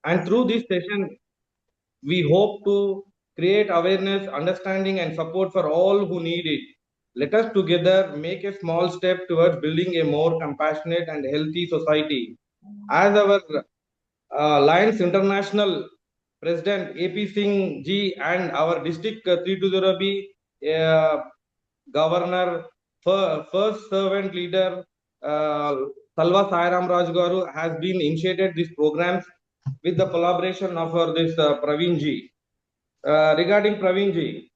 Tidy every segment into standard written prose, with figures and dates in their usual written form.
And through this session, we hope to create awareness, understanding, and support for all who need it. Let us together make a small step towards building a more compassionate and healthy society. As our Lions International President AP Singh Ji and our district 320B Governor, first servant leader uh, Salva Sairam Raj Garu has been initiated these programs with the collaboration of this Praveen Ji. Regarding Praveen Ji,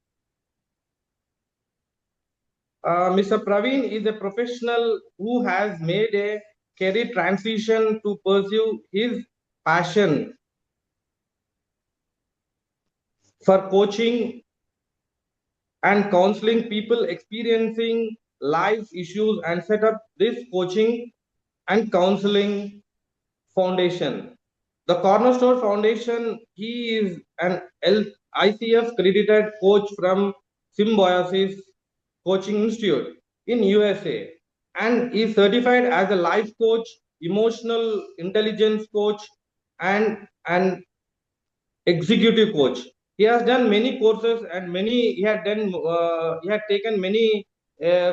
Mr. Praveen is a professional who has made a career transition to pursue his passion for coaching and counseling people experiencing life issues and set up this coaching and counseling foundation. The Cornerstone Foundation, he is an ICF credited coach from Symbiosis Coaching Institute in USA and is certified as a life coach, emotional intelligence coach, and an executive coach. He has done many courses and he had taken many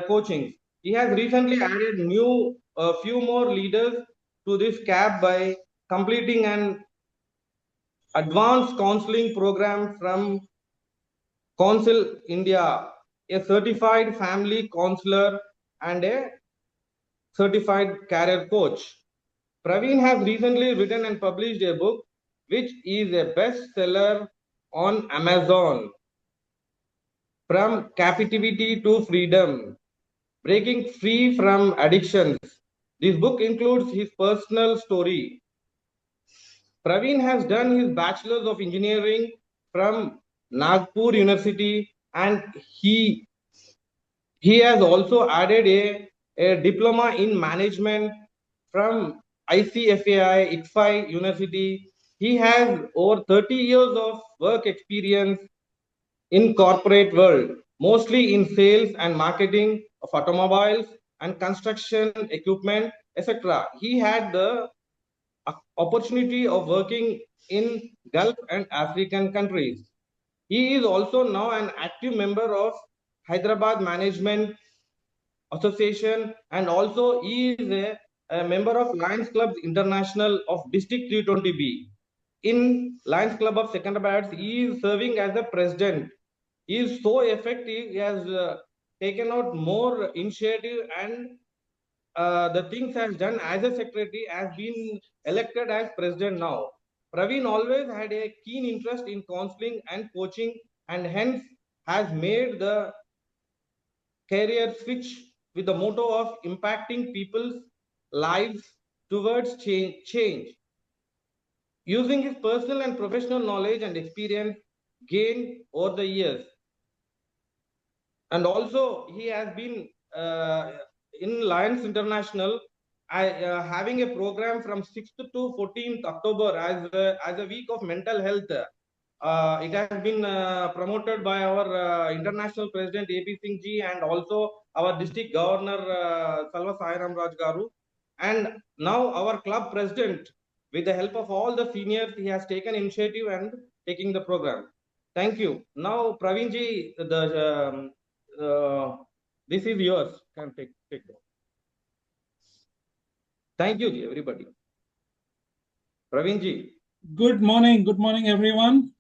coachings. He has recently added few more leaders to this CAP by completing an advanced counseling program from Counsel India, a certified family counselor and a certified career coach. Praveen has recently written and published a book which is a bestseller on Amazon, From Captivity to Freedom, Breaking Free from Addictions. This book includes his personal story. Praveen has done his Bachelor's of Engineering from Nagpur University and he has also added a diploma in management from ICFAI ICFI University. He has over 30 years of work experience in corporate world, mostly in sales and marketing of automobiles and construction equipment, etc. He had the opportunity of working in Gulf and African countries. He is also now an active member of Hyderabad Management Association and also he is a member of Lions Club International of District 320B. In Lions Club of Secunderabad, he is serving as the president. He is so effective, he has taken out more initiative and the things has done as a secretary, has been elected as president now. Praveen always had a keen interest in counseling and coaching and hence has made the career switch with the motto of impacting people's lives towards change. Using his personal and professional knowledge and experience gained over the years. And also, he has been in Lions International having a program from 6th to 14th October as a week of mental health. It has been promoted by our international president AP Singh Ji and also our district governor Salva Sairam Raj Garu. And now our club president, with the help of all the seniors, he has taken initiative and taking the program. Thank you. Now, Praveen Ji, this is yours. Can take it. Thank you, everybody. Praveen Ji. Good morning, everyone.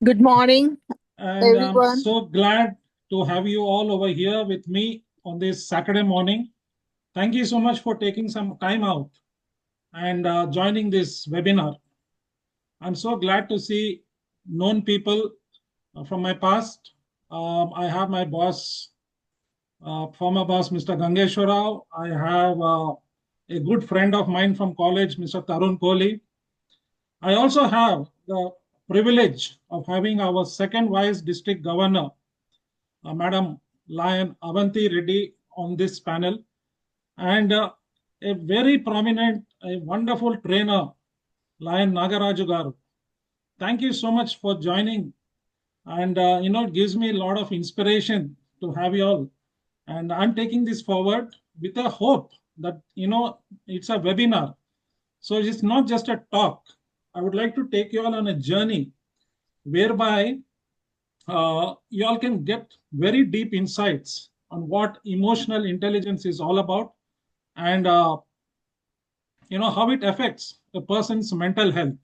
Good morning, and everyone. I'm so glad to have you all over here with me on this Saturday morning. Thank you so much for taking some time out and joining this webinar. I'm so glad to see known people from my past. I have my boss, former boss, Mr. Gangeswar Rao. I have a good friend of mine from college, Mr. Tarun Kohli. I also have the privilege of having our second vice district governor, Madam Lion Avanti Reddy, on this panel, and a very prominent, a wonderful trainer, Lion Nagaraju Garu. Thank you so much for joining, and it gives me a lot of inspiration to have you all. And I'm taking this forward with a hope that it's a webinar, so it's not just a talk. I would like to take you all on a journey whereby you all can get very deep insights on what emotional intelligence is all about, and how it affects a person's mental health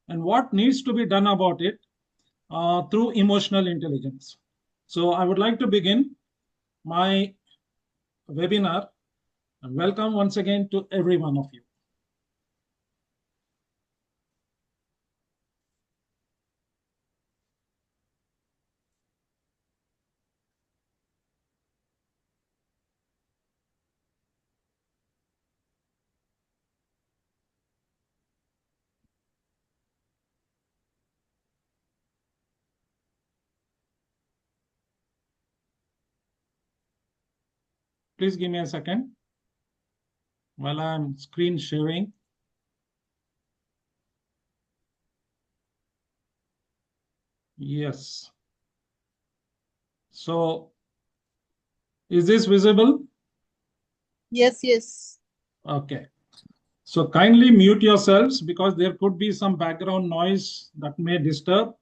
and what needs to be done about it through emotional intelligence. So I would like to begin my webinar, and welcome once again to every one of you. Please give me a second while I'm screen sharing. Yes. So is this visible? Yes, yes. Okay. So kindly mute yourselves because there could be some background noise that may disturb,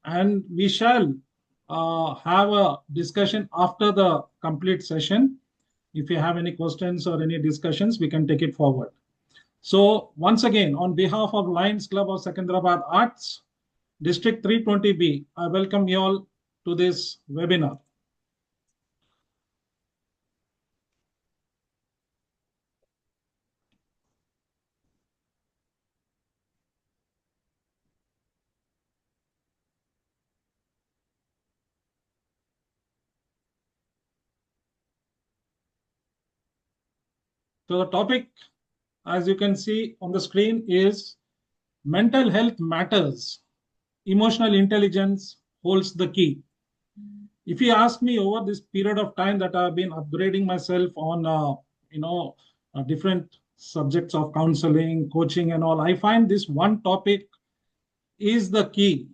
and we shall have a discussion after the complete session. If you have any questions or any discussions, we can take it forward. So once again, on behalf of Lions Club of Secunderabad Arts, District 320B, I welcome you all to this webinar. So the topic, as you can see on the screen, is mental health matters. Emotional intelligence holds the key. If you ask me, over this period of time that I've been upgrading myself on, different subjects of counseling, coaching, and all, I find this one topic is the key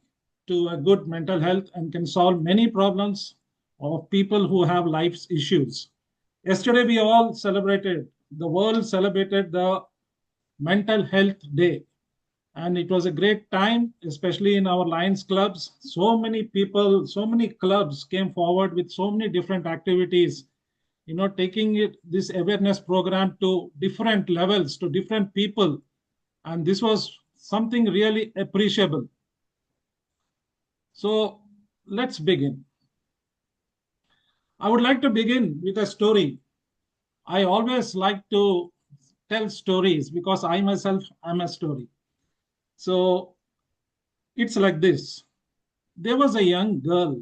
to a good mental health and can solve many problems of people who have life's issues. Yesterday, the world celebrated the Mental Health Day. And it was a great time, especially in our Lions clubs. So many people, so many clubs came forward with so many different activities, taking this awareness program to different levels, to different people. And this was something really appreciable. So let's begin. I would like to begin with a story. I always like to tell stories because I myself am a story. So it's like this. There was a young girl,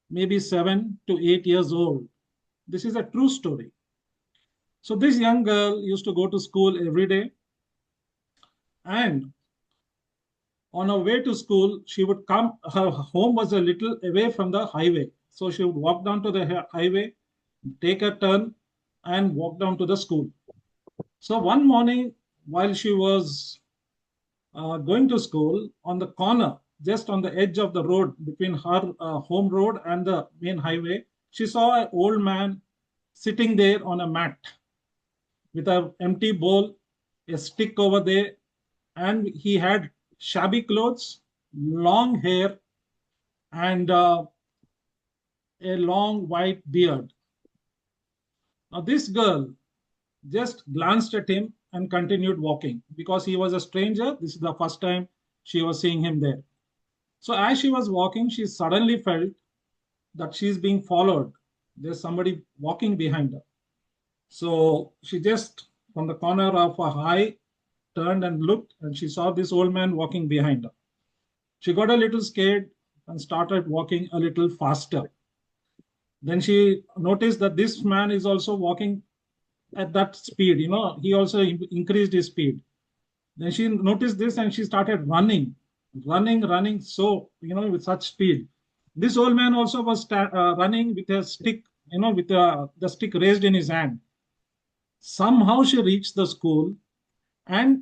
maybe 7 to 8 years old. This is a true story. So this young girl used to go to school every day, and on her way to school, she would come. Her home was a little away from the highway. So she would walk down to the highway, take a turn, and walk down to the school. So one morning, while she was going to school, on the corner, just on the edge of the road between her home road and the main highway, she saw an old man sitting there on a mat with an empty bowl, a stick over there, and he had shabby clothes, long hair, and a long white beard. Now, this girl just glanced at him and continued walking because he was a stranger. This is the first time she was seeing him there. So, as she was walking, she suddenly felt that she's being followed. There's somebody walking behind her. So, she just, from the corner of her eye, turned and looked, and she saw this old man walking behind her. She got a little scared and started walking a little faster. Then she noticed that this man is also walking at that speed. He also increased his speed. Then she noticed this and she started running. So, with such speed. This old man also was running with a stick, with the stick raised in his hand. Somehow she reached the school and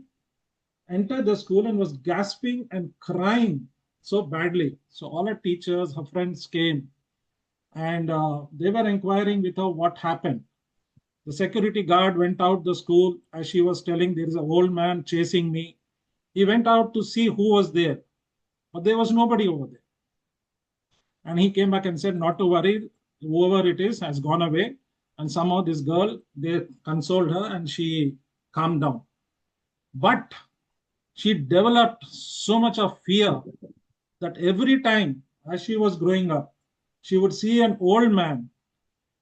entered the school and was gasping and crying so badly. So all her teachers, her friends came, and they were inquiring with her what happened. The security guard went out the school as she was telling, there is an old man chasing me. He went out to see who was there, but there was nobody over there. And he came back and said, not to worry, whoever it is has gone away. And somehow this girl, they consoled her and she calmed down. But she developed so much of fear that every time as she was growing up, she would see an old man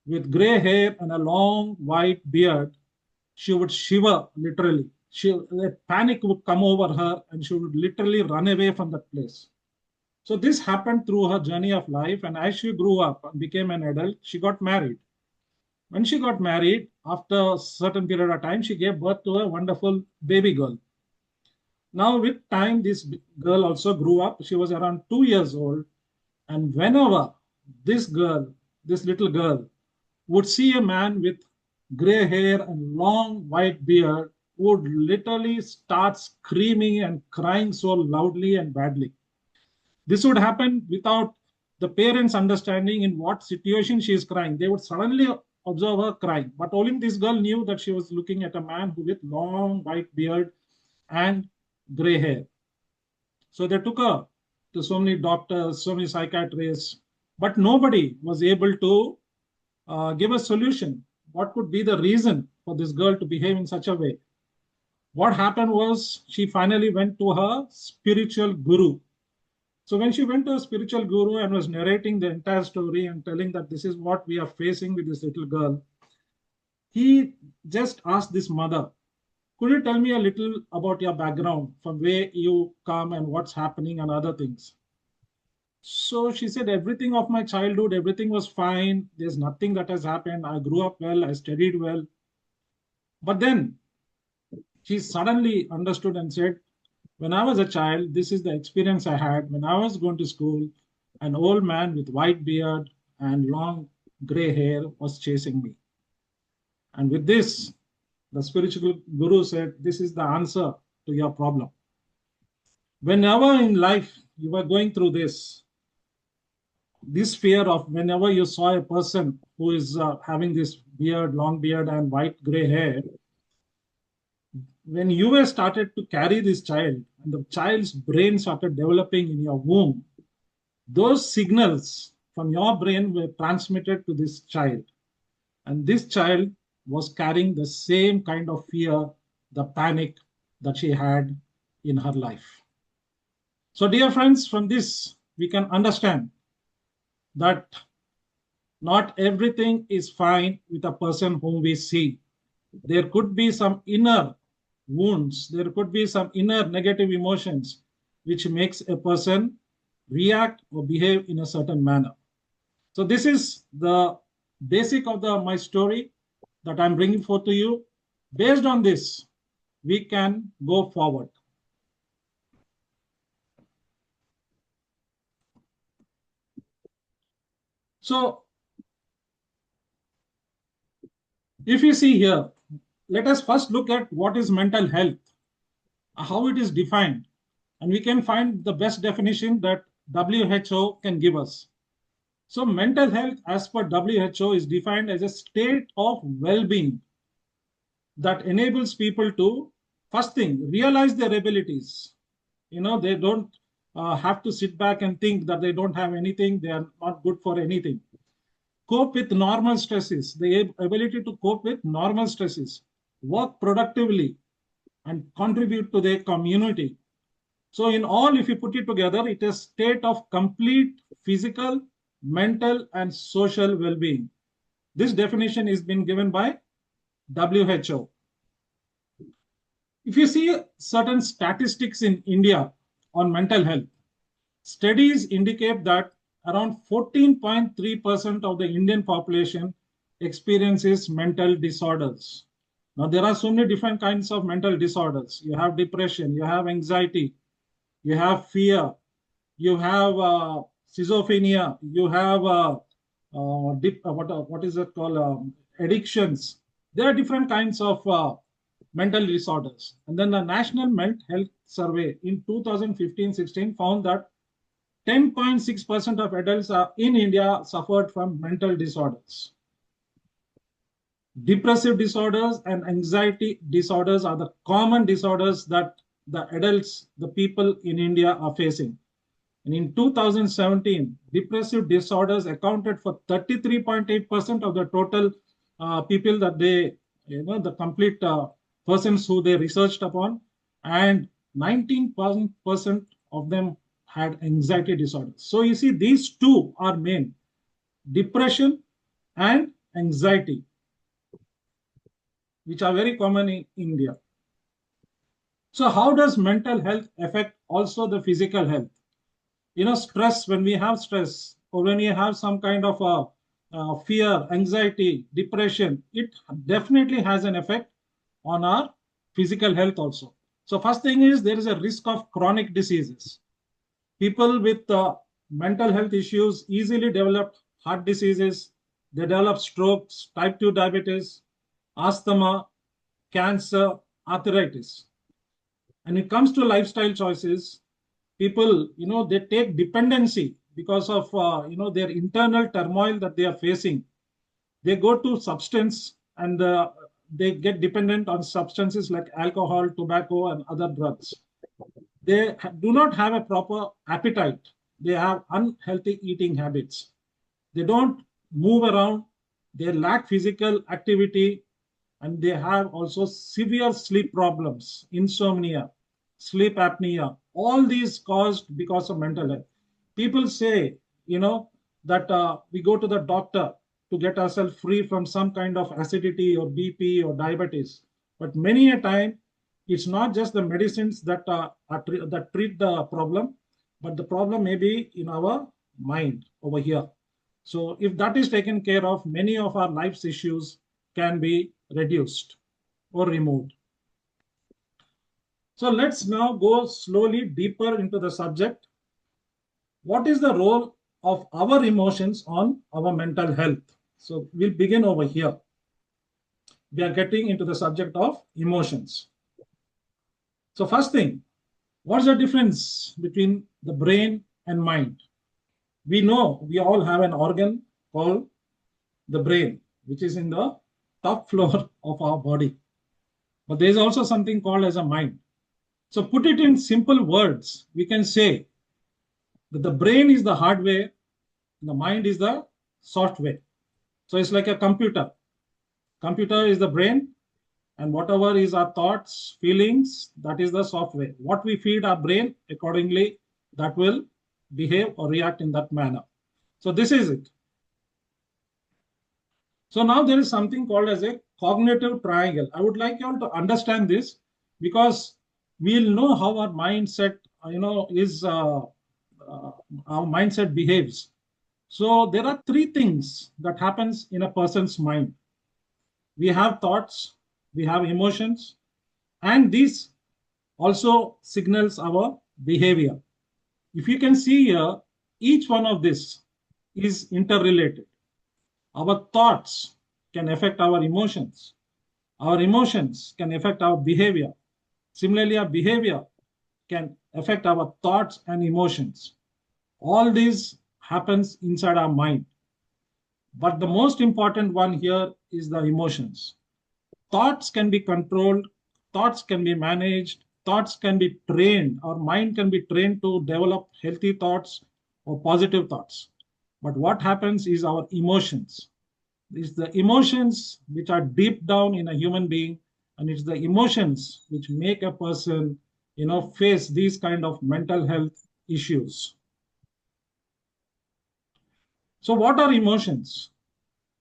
with gray hair and a long white beard. She would shiver literally. A panic would come over her and she would literally run away from that place. So this happened through her journey of life. And as she grew up and became an adult, she got married. When she got married, after a certain period of time, she gave birth to a wonderful baby girl. Now, with time, this girl also grew up. She was around 2 years old. And whenever this little girl, would see a man with gray hair and long white beard, would literally start screaming and crying so loudly and badly. This would happen without the parents understanding in what situation she is crying. They would suddenly observe her crying. But only this girl knew that she was looking at a man with long white beard and gray hair. So they took her to so many doctors, so many psychiatrists, but nobody was able to give a solution. What could be the reason for this girl to behave in such a way? What happened was she finally went to her spiritual guru. So when she went to a spiritual guru and was narrating the entire story and telling that this is what we are facing with this little girl, he just asked this mother, could you tell me a little about your background, from where you come and what's happening and other things? So she said, everything of my childhood, everything was fine. There's nothing that has happened. I grew up well. I studied well. But then she suddenly understood and said, when I was a child, this is the experience I had. When I was going to school, an old man with white beard and long gray hair was chasing me. And with this, the spiritual guru said, this is the answer to your problem. Whenever in life you are going through this fear of whenever you saw a person who is having this beard, long beard and white gray hair, when you were started to carry this child and the child's brain started developing in your womb, those signals from your brain were transmitted to this child. And this child was carrying the same kind of fear, the panic that she had in her life. So dear friends, from this, we can understand that not everything is fine with a person whom we see. There could be some inner wounds, there could be some inner negative emotions which makes a person react or behave in a certain manner. So this is the basic of my story that I'm bringing forth to you. Based on this, we can go forward. So if you see here, let us first look at what is mental health, how it is defined, and we can find the best definition that WHO can give us. So mental health as per WHO is defined as a state of well-being that enables people to, first thing, realize their abilities. They don't have to sit back and think that they don't have anything, they are not good for anything. Cope with normal stresses, the ability to cope with normal stresses, work productively, and contribute to their community. So in all, if you put it together, it is a state of complete physical, mental, and social well-being. This definition is been given by WHO. If you see certain statistics in India on mental health, studies indicate that around 14.3% of the Indian population experiences mental disorders. Now, there are so many different kinds of mental disorders. You have depression, you have anxiety, you have fear, you have schizophrenia, you have what is it called? Addictions. There are different kinds of mental disorders. And then the National Mental Health Survey in 2015-16 found that 10.6% of adults in India suffered from mental disorders. Depressive disorders and anxiety disorders are the common disorders that the adults, the people in India are facing. And in 2017, depressive disorders accounted for 33.8% of the total people that they, the complete persons who they researched upon, and 19% of them had anxiety disorders. So you see, these two are main: depression and anxiety, which are very common in India. So how does mental health affect also the physical health? Stress, when we have stress or when you have some kind of fear, anxiety, depression, it definitely has an effect on our physical health also. So first thing is, there is a risk of chronic diseases. People with mental health issues easily develop heart diseases, they develop strokes, type 2 diabetes, asthma, cancer, arthritis. And when it comes to lifestyle choices, people, they take dependency because of, their internal turmoil that they are facing. They go to substance, and they get dependent on substances like alcohol, tobacco, and other drugs. They do not have a proper appetite. They have unhealthy eating habits. They don't move around. They lack physical activity, and they have also severe sleep problems, insomnia, sleep apnea, all these caused because of mental health. People say, that we go to the doctor to get ourselves free from some kind of acidity or BP or diabetes. But many a time, it's not just the medicines that that treat the problem, but the problem may be in our mind over here. So if that is taken care of, many of our life's issues can be reduced or removed. So let's now go slowly deeper into the subject. What is the role of our emotions on our mental health? So we'll begin over here. We are getting into the subject of emotions. So first thing, what's the difference between the brain and mind? We know we all have an organ called the brain, which is in the top floor of our body. But there's also something called as a mind. So put it in simple words, we can say that the brain is the hardware, the mind is the software. So it's like a computer. Computer is the brain, and whatever is our thoughts, feelings, that is the software. What we feed our brain, accordingly, that will behave or react in that manner. So this is it. So now there is something called as a cognitive triangle. I would like you all to understand this, because we'll know how our mindset, is our mindset behaves. So there are three things that happens in a person's mind. We have thoughts, we have emotions, and this also signals our behavior. If you can see here, each one of this is interrelated. Our thoughts can affect our emotions. Our emotions can affect our behavior. Similarly, our behavior can affect our thoughts and emotions. All this happens inside our mind. But the most important one here is the emotions. Thoughts can be controlled, thoughts can be managed, thoughts can be trained. Our mind can be trained to develop healthy thoughts or positive thoughts. But what happens is our emotions. It's the emotions which are deep down in a human being, and it's the emotions which make a person, face these kind of mental health issues. So what are emotions?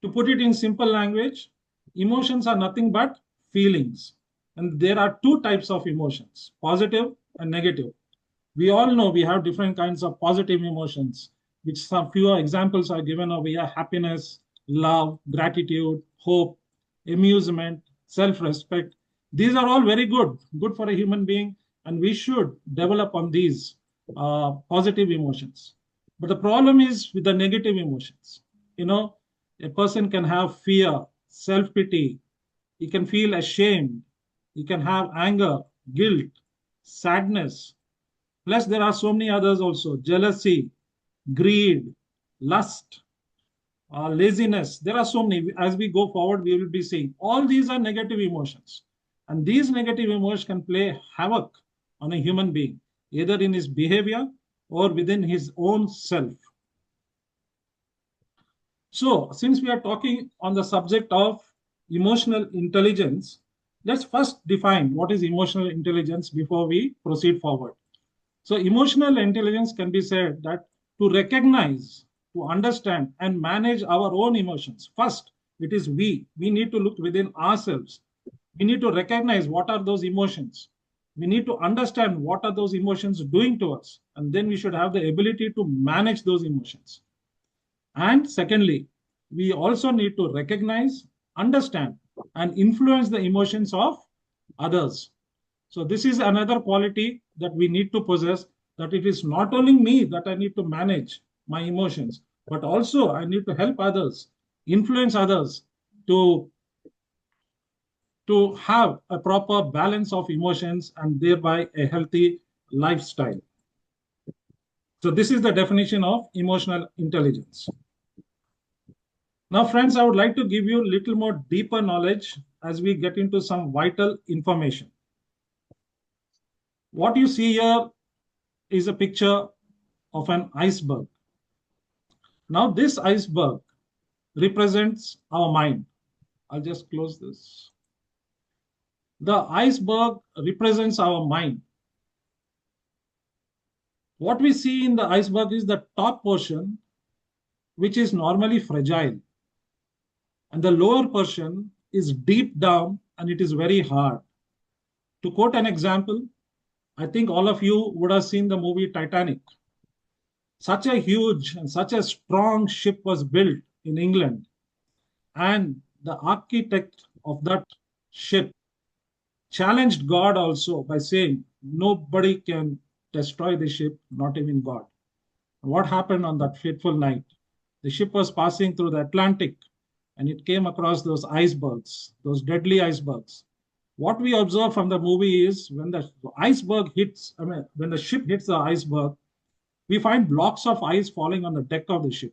To put it in simple language, emotions are nothing but feelings. And there are two types of emotions, positive and negative. We all know we have different kinds of positive emotions, which some few examples are given over here: happiness, love, gratitude, hope, amusement, self-respect. These are all very good for a human being, and we should develop on these positive emotions. But the problem is with the negative emotions. A person can have fear, self-pity, he can feel ashamed, he can have anger, guilt, sadness. Plus, there are so many others also: jealousy, greed, lust, laziness. There are so many. As we go forward, we will be seeing all these are negative emotions. And these negative emotions can play havoc on a human being, either in his behavior or within his own self. So, since we are talking on the subject of emotional intelligence, let's first define what is emotional intelligence before we proceed forward. So, emotional intelligence can be said that to recognize, to understand, and manage our own emotions. First, it is we. We need to look within ourselves. We need to recognize what are those emotions. We need to understand what are those emotions doing to us. And then we should have the ability to manage those emotions. And secondly, we also need to recognize, understand, and influence the emotions of others. So this is another quality that we need to possess, that it is not only me that I need to manage my emotions, but also I need to help others, influence others to, to have a proper balance of emotions and thereby a healthy lifestyle. So this is the definition of emotional intelligence. Now, friends, I would like to give you a little more deeper knowledge as we get into some vital information. What you see here is a picture of an iceberg. Now, this iceberg represents our mind. I'll just close this. The iceberg represents our mind. What we see in the iceberg is the top portion, which is normally fragile. And the lower portion is deep down and it is very hard. To quote an example, I think all of you would have seen the movie Titanic. Such a huge and such a strong ship was built in England. And the architect of that ship challenged God also by saying, nobody can destroy the ship, not even God. What happened on that fateful night? The ship was passing through the Atlantic and it came across those icebergs, those deadly icebergs. What we observe from the movie is when the iceberg hits, when the ship hits the iceberg, we find blocks of ice falling on the deck of the ship.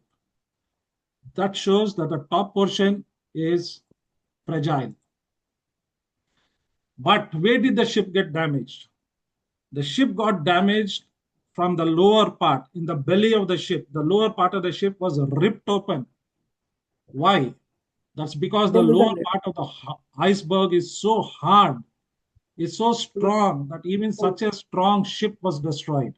That shows that the top portion is fragile. But where did the ship get damaged? The ship got damaged from the lower part, in the belly of the ship. The lower part of the ship was ripped open. Why? That's because the lower part of the iceberg is so hard, is so strong that even such a strong ship was destroyed.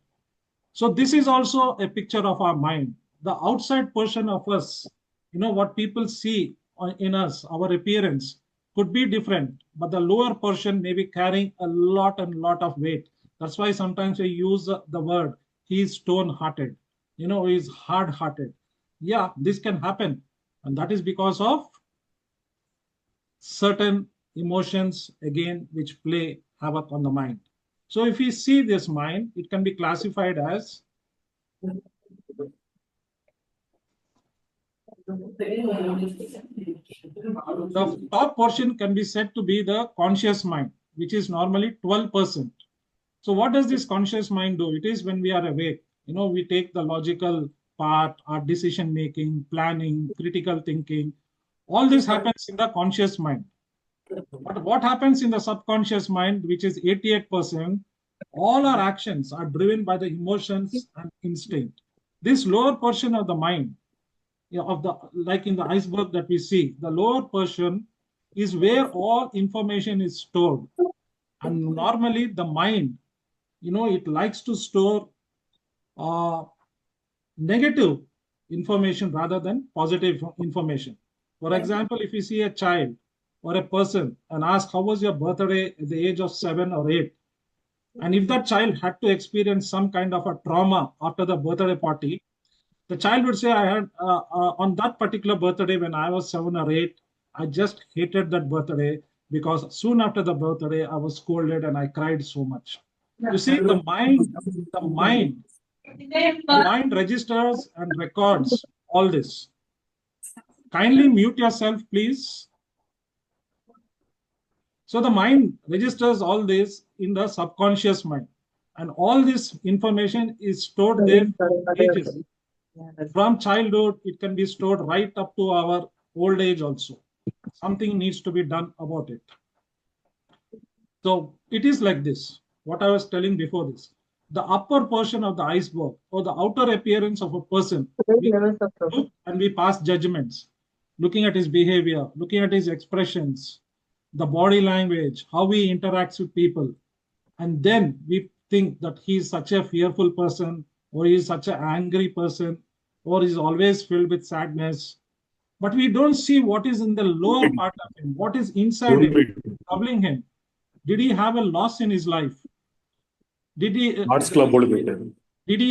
So this is also a picture of our mind. The outside portion of us, what people see in us, our appearance could be different, but the lower portion may be carrying a lot and lot of weight. That's why sometimes we use the word, he's stone-hearted, he's hard-hearted. Yeah, this can happen. And that is because of certain emotions, again, which play havoc on the mind. So if we see this mind, it can be classified as the top portion can be said to be the conscious mind, which is normally 12%. So what does this conscious mind do? It is when we are awake, we take the logical part, our decision making, planning, critical thinking. All this happens in the conscious mind. But what happens in the subconscious mind, which is 88%, all our actions are driven by the emotions and instinct. This lower portion of the mind, like in the iceberg that we see, the lower portion is where all information is stored. And normally the mind, it likes to store negative information rather than positive information. For example, if you see a child or a person and ask, how was your birthday at the age of 7 or 8? And if that child had to experience some kind of a trauma after the birthday party, the child would say, I had on that particular birthday when I was 7 or 8, I just hated that birthday because soon after the birthday, I was scolded and I cried so much. You see, the mind registers and records all this. Kindly mute yourself, please. So the mind registers all this in the subconscious mind. And all this information is stored there for ages. From childhood, it can be stored right up to our old age also. Something needs to be done about it. So it is like this. what I was telling before this. The upper portion of the iceberg or the outer appearance of a person, we look and we pass judgments, looking at his behavior, looking at his expressions, the body language, how he interacts with people. And then we think that he is such a fearful person, or he is such an angry person, or is always filled with sadness. But we don't see what is in the lower part of him, what is inside him, troubling him. Did he have a loss in his life? Did he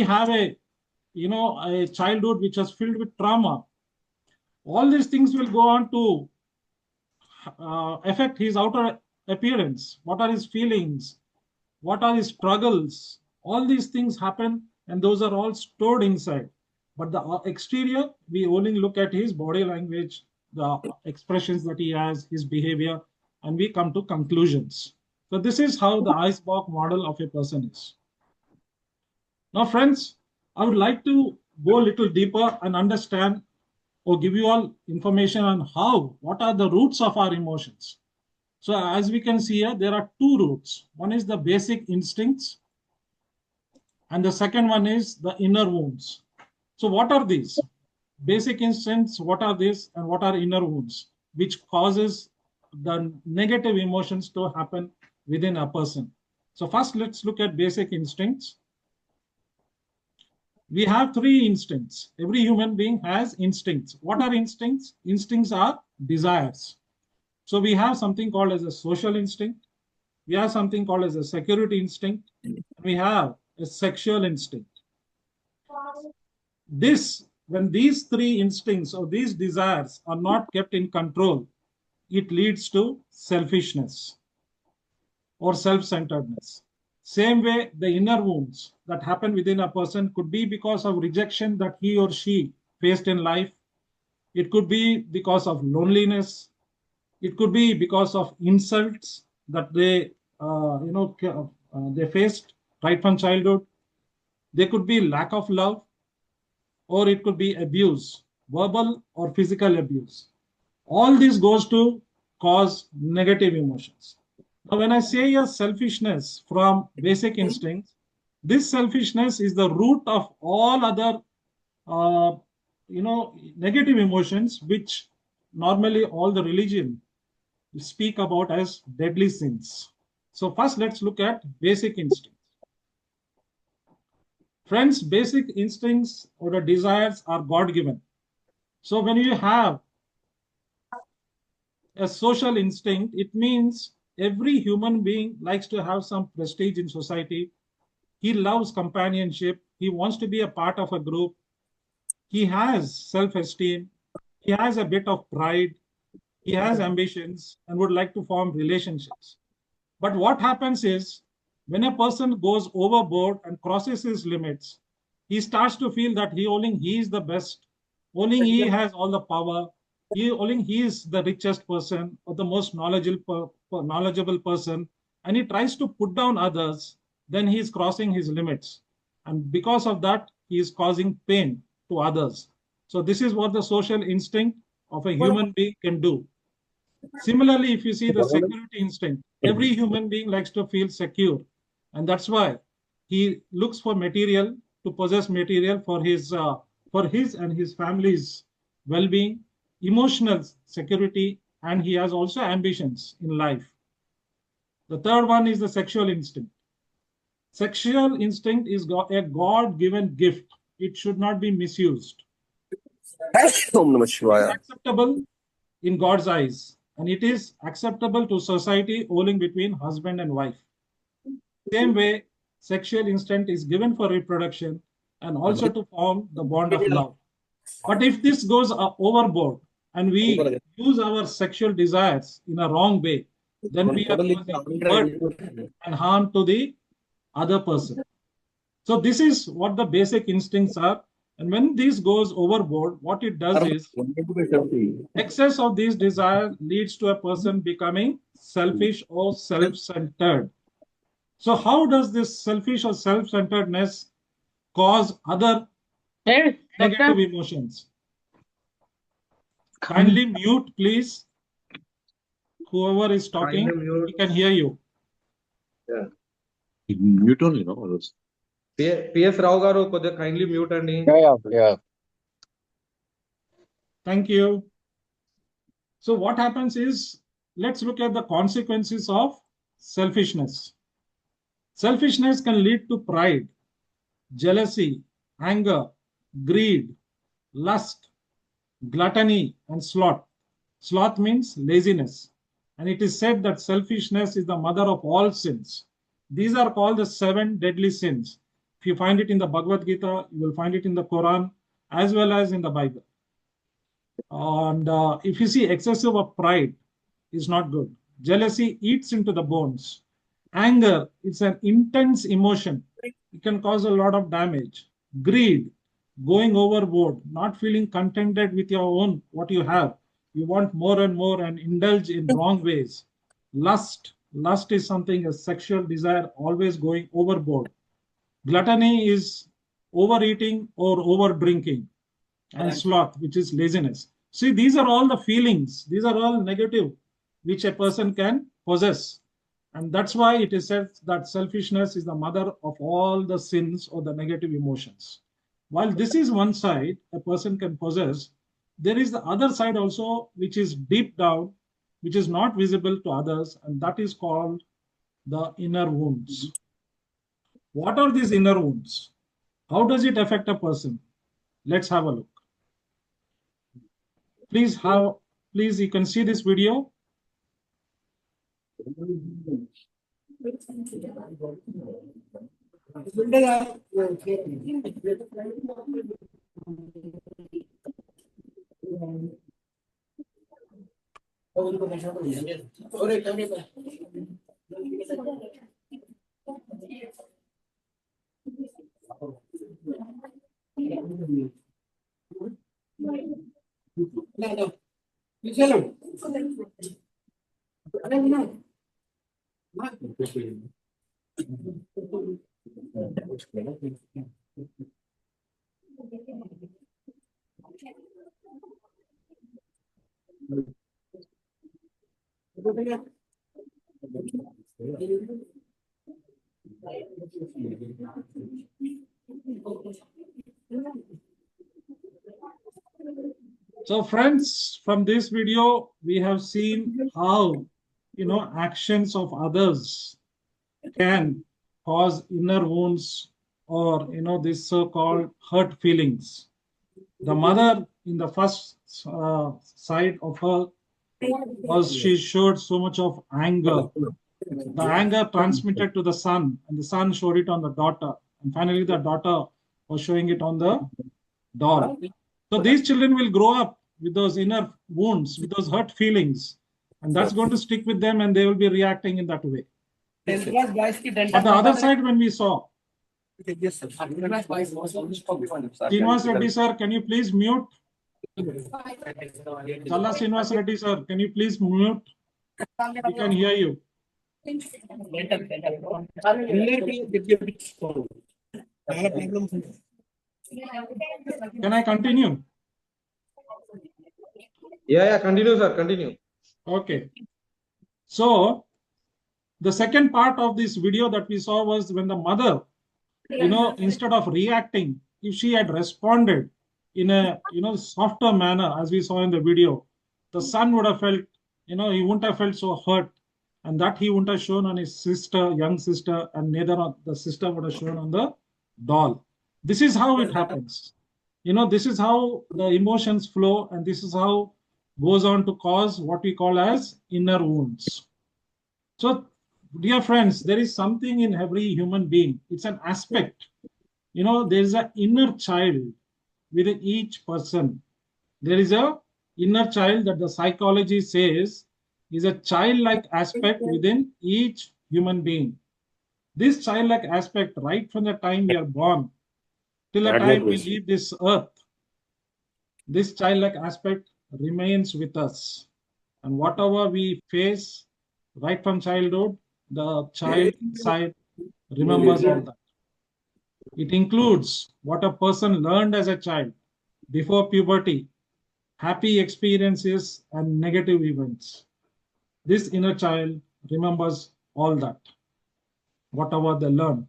have a a childhood which was filled with trauma? All these things will go on to affect his outer appearance. What are his feelings? What are his struggles? All these things happen, and those are all stored inside. But the exterior, we only look at his body language, the expressions that he has, his behavior, and we come to conclusions. So this is how the iceberg model of a person is. Now, friends, I would like to go a little deeper and understand or give you all information on what are the roots of our emotions. So as we can see here, there are two roots. One is the basic instincts, and the second one is the inner wounds. So what are these? Basic instincts, what are these, and what are inner wounds, which causes the negative emotions to happen within a person. So first, let's look at basic instincts. We have three instincts. Every human being has instincts. What are instincts? Instincts are desires. So we have something called as a social instinct. We have something called as a security instinct. We have a sexual instinct. When these three instincts or these desires are not kept in control, it leads to selfishness or self-centeredness. Same way, the inner wounds that happen within a person could be because of rejection that he or she faced in life. It could be because of loneliness. It could be because of insults that they faced right from childhood. There could be lack of love, or it could be abuse, verbal or physical abuse. All this goes to cause negative emotions. Now, when I say a selfishness from basic instincts, this selfishness is the root of all other, negative emotions, which normally all the religion speak about as deadly sins. So first, let's look at basic instincts. Friends, basic instincts or the desires are God-given. So when you have a social instinct, it means every human being likes to have some prestige in society. He loves companionship. He wants to be a part of a group. He has self-esteem. He has a bit of pride. He has ambitions and would like to form relationships. But what happens is, when a person goes overboard and crosses his limits, he starts to feel that he is the best. Only he has all the power. Only he is the richest person or the most knowledgeable person, and he tries to put down others. Then he is crossing his limits, and because of that, he is causing pain to others. So this is what the social instinct of a human being can do. Similarly, if you see the security instinct, every human being likes to feel secure, and that's why he looks for material, to possess material for his and his family's well-being, emotional security, and he has also ambitions in life. The third one is the sexual instinct. Sexual instinct is a God-given gift. It should not be misused. Acceptable in God's eyes, and it is acceptable to society only between husband and wife. Same way, sexual instinct is given for reproduction and also to form the bond of love. But if this goes overboard and we use our sexual desires in a wrong way, then we are causing hurt and harm to the other person. So this is what the basic instincts are. And when this goes overboard, what it does is excess of these desires leads to a person becoming selfish or self-centered. So how does this selfish or self-centeredness cause other negative emotions? Kindly mute, please. Whoever is talking, we can hear you. Yeah. Mute only, no? PS Rao garu కొద్దిగా kindly mute అండి. Yeah. Thank you. So what happens is, let's look at the consequences of selfishness. Selfishness can lead to pride, jealousy, anger, greed, lust, gluttony, and sloth. Sloth means laziness. And it is said that selfishness is the mother of all sins. These are called the 7 deadly sins. If you find it in the Bhagavad Gita, you will find it in the Quran as well as in the Bible. And if you see excessive of pride is not good. Jealousy eats into the bones. Anger, it's an intense emotion. It can cause a lot of damage. Greed, going overboard, not feeling contented with your own, what you have. You want more and more and indulge in wrong ways. Lust is something, a sexual desire, always going overboard. Gluttony is overeating or over drinking. And sloth, which is laziness. See, these are all the feelings. These are all negative, which a person can possess. And that's why it is said that selfishness is the mother of all the sins or the negative emotions. While this is one side a person can possess, there is the other side also, which is deep down, which is not visible to others, and that is called the inner wounds. What are these inner wounds? How does it affect a person? Let's have a look. Please, you can see this video. So friends, from this video, we have seen how, actions of others can cause inner wounds or, this so-called hurt feelings. The mother in the first side of her she showed so much of anger. The anger transmitted to the son, and the son showed it on the daughter. And finally, the daughter was showing it on the doll. So these children will grow up with those inner wounds, with those hurt feelings. And that's going to stick with them, and they will be reacting in that way. But the other side, when we saw, Srinivas Reddy sir, can you please mute? Challa Srinivas Reddy sir, can you please mute? We can hear you. Can I continue? Yeah, continue, sir. Continue. Okay. So the second part of this video that we saw was when the mother, instead of reacting, if she had responded in a, softer manner, as we saw in the video, the son would have felt, he wouldn't have felt so hurt, and that he wouldn't have shown on his sister, young sister, and neither of the sister would have shown on the doll. This is how it happens. This is how the emotions flow, and this is how goes on to cause what we call as inner wounds. So, dear friends, there is something in every human being. It's an aspect. There is an inner child within each person. There is a inner child that the psychology says is a childlike aspect within each human being. This childlike aspect, right from the time we are born till the time we leave this earth, this childlike aspect remains with us. And whatever we face right from childhood, the child inside remembers all that. It includes what a person learned as a child before puberty, happy experiences and negative events. This inner child remembers all that. whatever they learned.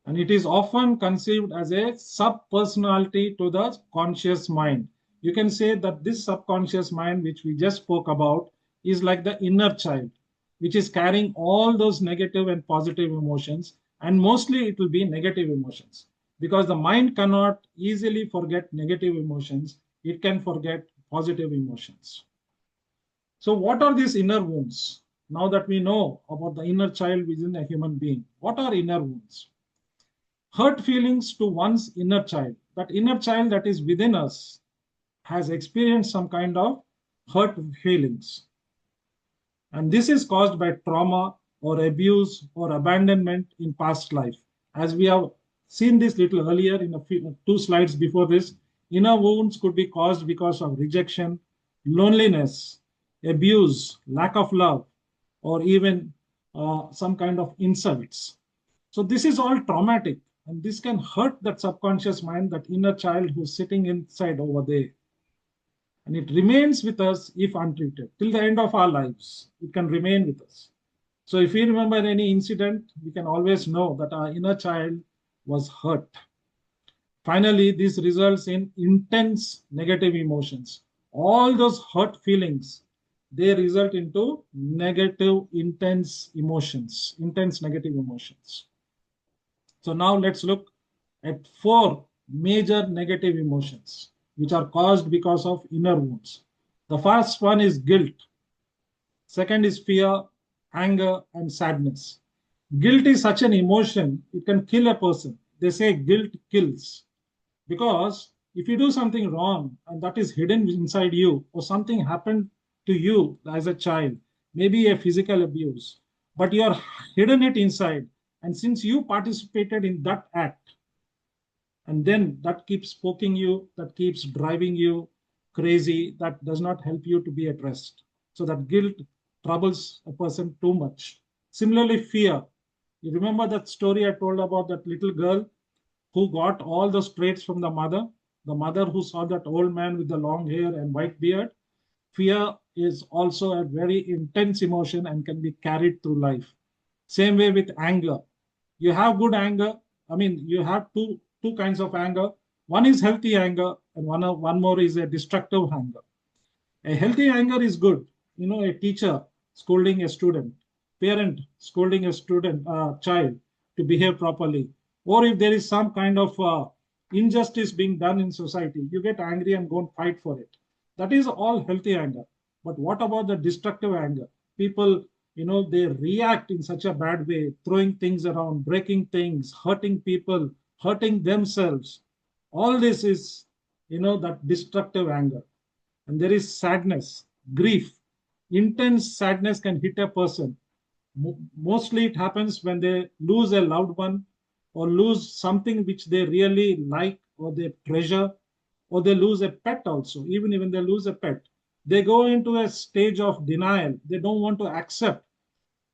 And it is often conceived as a sub-personality to the conscious mind. You can say that this subconscious mind, which we just spoke about, is like the inner child, which is carrying all those negative and positive emotions. And mostly it will be negative emotions because the mind cannot easily forget negative emotions. It can forget positive emotions. So, what are these inner wounds? Now that we know about the inner child within a human being, what are inner wounds? Hurt feelings to one's inner child. That inner child that is within us has experienced some kind of hurt feelings. And this is caused by trauma or abuse or abandonment in past life. As we have seen this little earlier in two slides before this, inner wounds could be caused because of rejection, loneliness, abuse, lack of love, or even some kind of insults. So this is all traumatic, and this can hurt that subconscious mind, that inner child who's sitting inside over there. And it remains with us if untreated till the end of our lives. It can remain with us. So if we remember any incident, we can always know that our inner child was hurt. Finally, this results in intense negative emotions. All those hurt feelings, they result into negative, intense emotions, intense negative emotions. So now let's look at 4 major negative emotions which are caused because of inner wounds. The first one is guilt. Second is fear, anger, and sadness. Guilt is such an emotion, it can kill a person. They say guilt kills. Because if you do something wrong and that is hidden inside you, or something happened to you as a child, maybe a physical abuse, but you are hidden it inside, and since you participated in that act, and then that keeps poking you, that keeps driving you crazy, that does not help you to be at rest. So that guilt troubles a person too much. Similarly, fear. You remember that story I told about that little girl who got all those traits from the mother who saw that old man with the long hair and white beard. Fear is also a very intense emotion and can be carried through life. Same way with anger. You have good anger. I mean, you have two kinds of anger. One is healthy anger, and one more is a destructive anger. A healthy anger is good. You know, a teacher scolding a student, parent scolding a student, child to behave properly, or if there is some kind of injustice being done in society, you get angry and go and fight for it. That is all healthy anger. But what about the destructive anger? People, they react in such a bad way, throwing things around, breaking things, hurting people, hurting themselves. All this is, that destructive anger. And there is sadness, grief. Intense sadness can hit a person. Mostly it happens when they lose a loved one or lose something which they really like or they treasure, or they lose a pet also. Even when they lose a pet, they go into a stage of denial. They don't want to accept.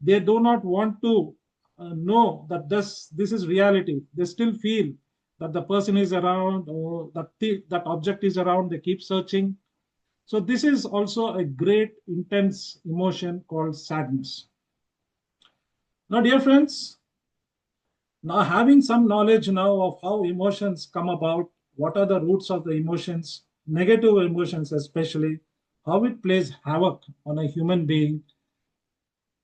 They do not want to know that this is reality. They still feel that the person is around, or that object is around. They keep searching. So this is also a great intense emotion called sadness. Now, dear friends, now having some knowledge now of how emotions come about, what are the roots of the emotions, negative emotions especially, how it plays havoc on a human being,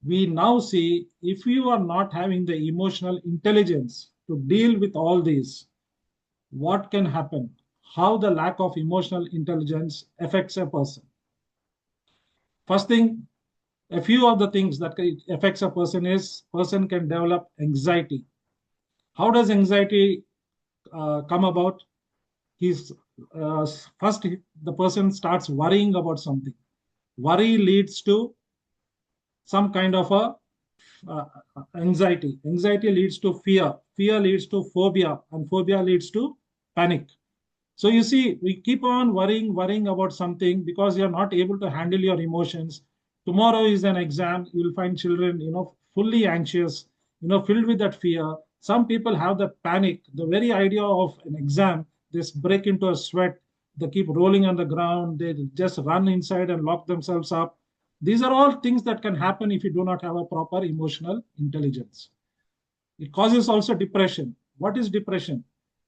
we now see if you are not having the emotional intelligence to deal with all these, what can happen, how the lack of emotional intelligence affects a person. First thing, a few of the things that affects a person is person can develop anxiety. How does anxiety come about? He's first the person starts worrying about something. Worry leads to some kind of a anxiety. Anxiety leads to fear. Fear leads to phobia, and phobia leads to panic. So you see, we keep on worrying about something because you're not able to handle your emotions. Tomorrow is an exam. You'll find children, fully anxious, filled with that fear. Some people have that panic. The very idea of an exam, they break into a sweat. They keep rolling on the ground. They just run inside and lock themselves up. These are all things that can happen if you do not have a proper emotional intelligence. It causes also depression. What is depression?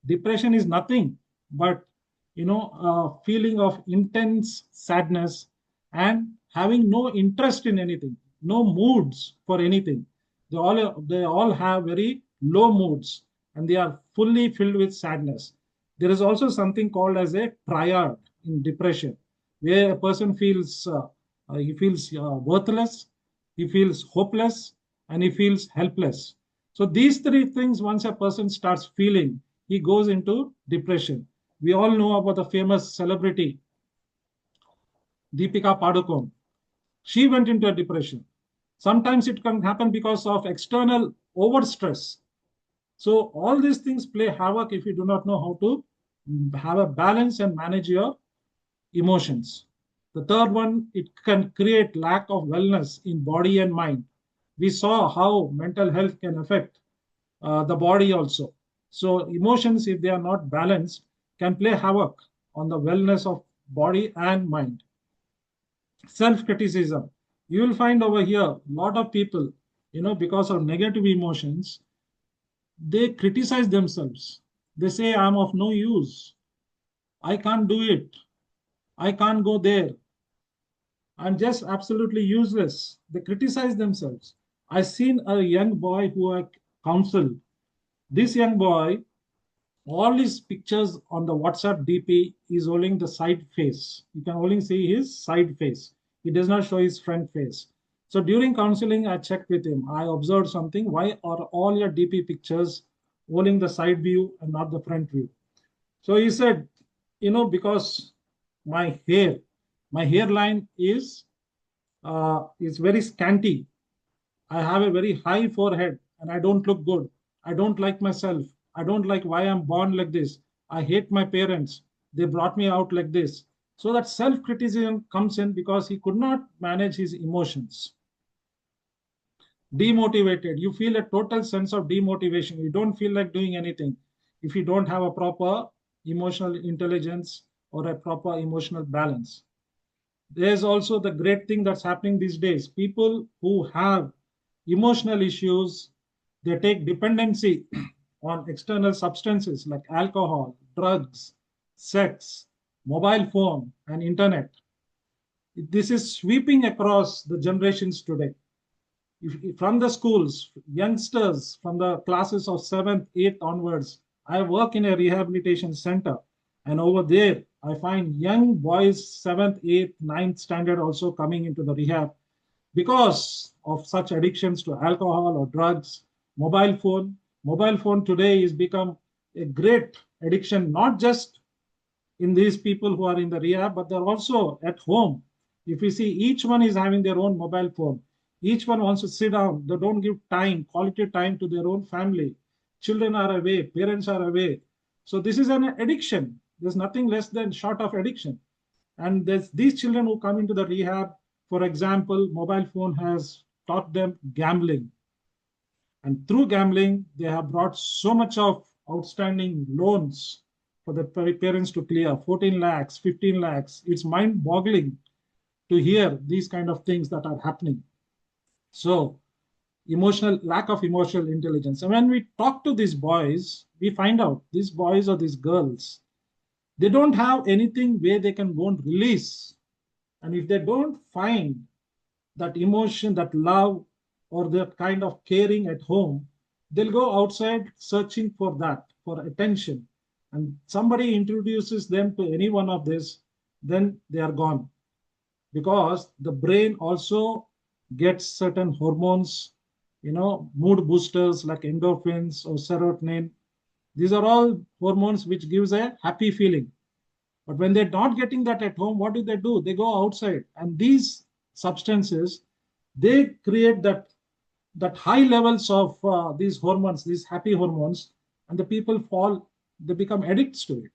Depression is nothing but, a feeling of intense sadness and having no interest in anything, no moods for anything. They all have very low moods and they are fully filled with sadness. There is also something called as a triad in depression, where a person feels worthless, he feels hopeless, and he feels helpless. So these three things, once a person starts feeling, he goes into depression. We all know about the famous celebrity Deepika Padukone. She went into a depression. Sometimes it can happen because of external overstress. So all these things play havoc if you do not know how to have a balance and manage your emotions. The third one, it can create lack of wellness in body and mind. We saw how mental health can affect the body also. So emotions, if they are not balanced, can play havoc on the wellness of body and mind. Self-criticism. You will find over here a lot of people, because of negative emotions, they criticize themselves. They say, I'm of no use. I can't do it. I can't go there. I'm just absolutely useless. They criticize themselves. I've seen a young boy who I counseled. This young boy, all his pictures on the WhatsApp DP is only the side face. You can only see his side face. He does not show his front face. So during counseling, I checked with him. I observed something. Why are all your DP pictures only the side view and not the front view? So he said, because my hairline is very scanty. I have a very high forehead and I don't look good. I don't like myself. I don't like why I'm born like this. I hate my parents. They brought me out like this. So that self-criticism comes in because he could not manage his emotions. Demotivated. You feel a total sense of demotivation. You don't feel like doing anything if you don't have a proper emotional intelligence or a proper emotional balance. There's also the great thing that's happening these days. People who have emotional issues, they take dependency on external substances like alcohol, drugs, sex, mobile phone, and internet. This is sweeping across the generations today. From the schools, youngsters from the classes of 7th, 8th onwards, I work in a rehabilitation center. And over there, I find young boys, 7th, 8th, 9th standard also coming into the rehab because of such addictions to alcohol or drugs, mobile phone. Mobile phone today is become a great addiction, not just in these people who are in the rehab, but they're also at home. If you see, each one is having their own mobile phone. Each one wants to sit down. They don't give time, quality time to their own family. Children are away, parents are away. So this is an addiction. There's nothing less than short of addiction. And there's these children who come into the rehab, for example, mobile phone has taught them gambling. And through gambling, they have brought so much of outstanding loans for the parents to clear, 14 lakhs, 15 lakhs. It's mind boggling to hear these kind of things that are happening. So lack of emotional intelligence. And when we talk to these boys, we find out these boys or these girls, they don't have anything where they can go and release. And if they don't find that emotion, that love, or that kind of caring at home, they'll go outside searching for that, for attention. And somebody introduces them to any one of this, then they are gone. Because the brain also gets certain hormones, mood boosters like endorphins or serotonin. These are all hormones which gives a happy feeling. But when they're not getting that at home, what do? They go outside. And these substances, they create that high levels of these hormones, these happy hormones, and the people they become addicts to it.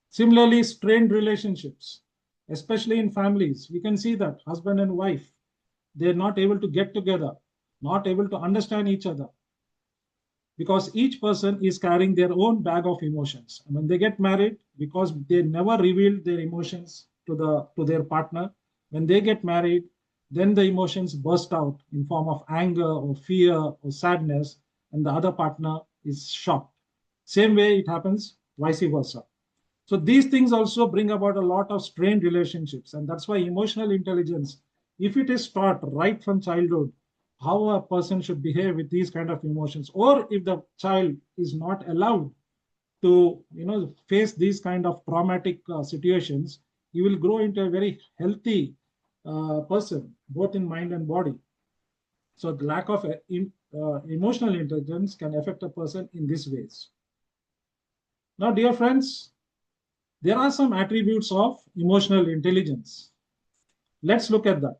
Similarly, strained relationships, especially in families, we can see that husband and wife, they're not able to get together, not able to understand each other, because each person is carrying their own bag of emotions. And when they get married, because they never revealed their emotions to their partner, when they get married, then the emotions burst out in form of anger or fear or sadness, and the other partner is shocked. Same way it happens, vice versa. So these things also bring about a lot of strained relationships, and that's why emotional intelligence, if it is taught right from childhood, how a person should behave with these kind of emotions, or if the child is not allowed to face these kind of traumatic situations, you will grow into a very healthy person, both in mind and body. So the lack of emotional intelligence can affect a person in these ways. Now, dear friends, there are some attributes of emotional intelligence. Let's look at that.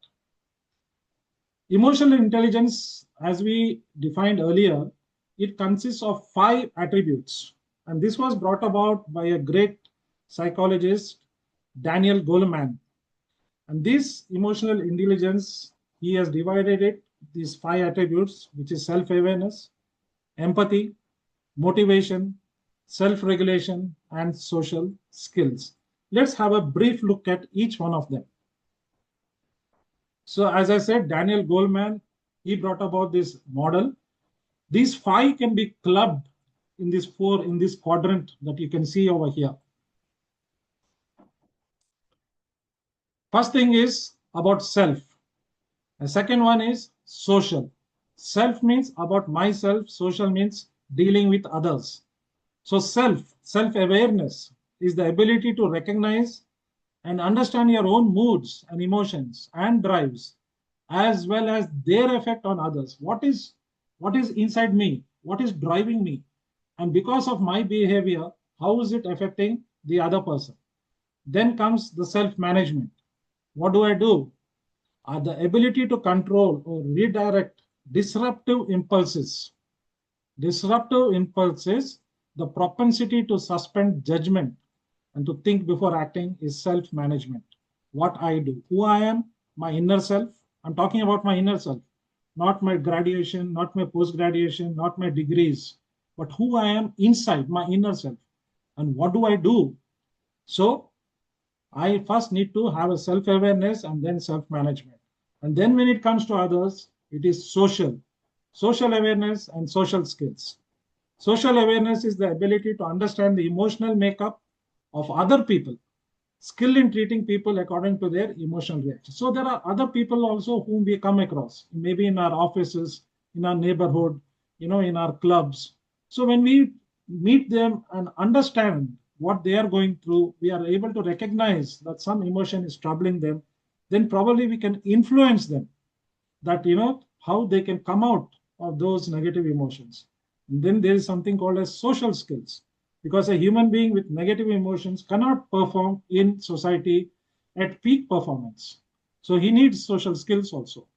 Emotional intelligence, as we defined earlier, it consists of 5 attributes. And this was brought about by a great psychologist, Daniel Goleman. And this emotional intelligence, he has divided it, these 5 attributes, which is self-awareness, empathy, motivation, self-regulation, and social skills. Let's have a brief look at each one of them. So as I said, Daniel Goleman, he brought about this model. These 5 can be clubbed in this 4 in this quadrant that you can see over here. First thing is about self. The second one is social. Self means about myself, social means dealing with others. So self-awareness is the ability to recognize and understand your own moods and emotions and drives, as well as their effect on others. What is inside me? What is driving me? And because of my behavior, how is it affecting the other person? Then comes the self-management. What do I do? The ability to control or redirect disruptive impulses. Disruptive impulses, the propensity to suspend judgment and to think before acting, is self-management. What I do, who I am, my inner self. I'm talking about my inner self, not my graduation, not my post-graduation, not my degrees, but who I am inside, my inner self. And what do I do? So I first need to have a self-awareness and then self-management. And then when it comes to others, it is social awareness and social skills. Social awareness is the ability to understand the emotional makeup of other people, skill in treating people according to their emotional reactions. So there are other people also whom we come across, maybe in our offices, in our neighborhood, in our clubs. So when we meet them and understand what they are going through, we are able to recognize that some emotion is troubling them, then probably we can influence them, that how they can come out of those negative emotions. And then there is something called as social skills, because a human being with negative emotions cannot perform in society at peak performance. So he needs social skills also.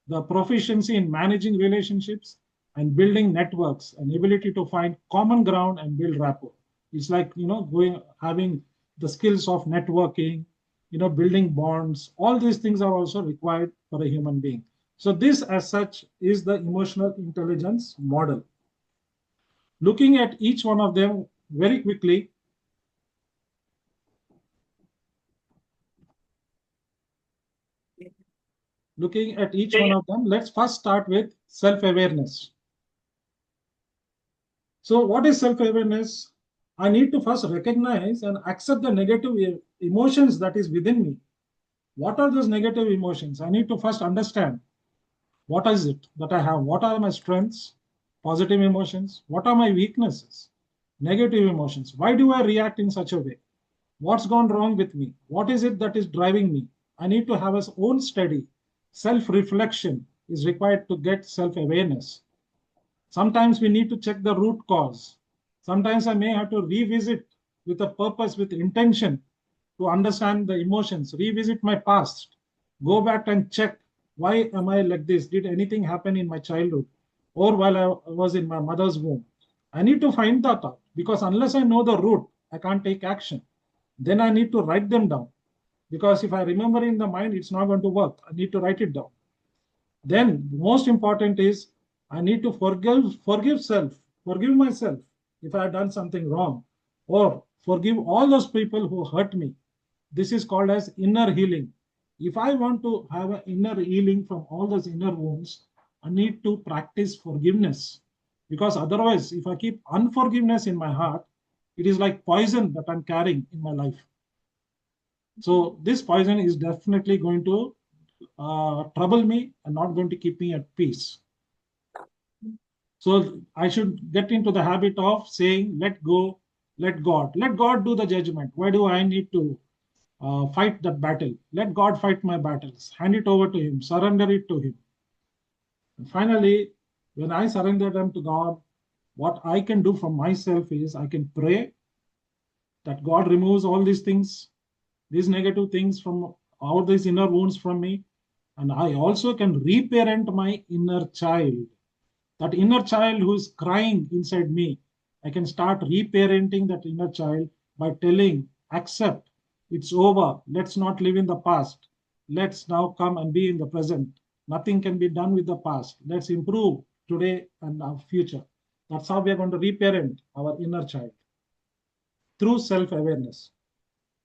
The proficiency in managing relationships and building networks, and ability to find common ground and build rapport. It's like having the skills of networking, building bonds. All these things are also required for a human being. So this as such is the emotional intelligence model. Looking at each one of them very quickly. Looking at each one of them, let's first start with self-awareness. So what is self-awareness? I need to first recognize and accept the negative emotions that is within me. What are those negative emotions? I need to first understand what is it that I have? What are my strengths? Positive emotions? What are my weaknesses? Negative emotions. Why do I react in such a way? What's gone wrong with me? What is it that is driving me? I need to have a own study. Self-reflection is required to get self-awareness. Sometimes we need to check the root cause. Sometimes I may have to revisit with a purpose, with intention, to understand the emotions, revisit my past, go back and check, why am I like this? Did anything happen in my childhood or while I was in my mother's womb? I need to find that out, because unless I know the root, I can't take action. Then I need to write them down, because if I remember in the mind, it's not going to work. I need to write it down. Then most important is I need to forgive myself if I have done something wrong, or forgive all those people who hurt me. This is called as inner healing. If I want to have an inner healing from all those inner wounds, I need to practice forgiveness. Because otherwise, if I keep unforgiveness in my heart, it is like poison that I'm carrying in my life. So this poison is definitely going to trouble me and not going to keep me at peace. So I should get into the habit of saying, let go, let God. Let God do the judgment. Why do I need to fight that battle? Let God fight my battles. Hand it over to Him, surrender it to Him. And finally, when I surrender them to God, what I can do for myself is I can pray that God removes all these things, these negative things from all these inner wounds from me. And I also can reparent my inner child. That inner child who is crying inside me, I can start reparenting that inner child by telling, accept, it's over. Let's not live in the past. Let's now come and be in the present. Nothing can be done with the past. Let's improve today and our future. That's how we are going to reparent our inner child through self awareness.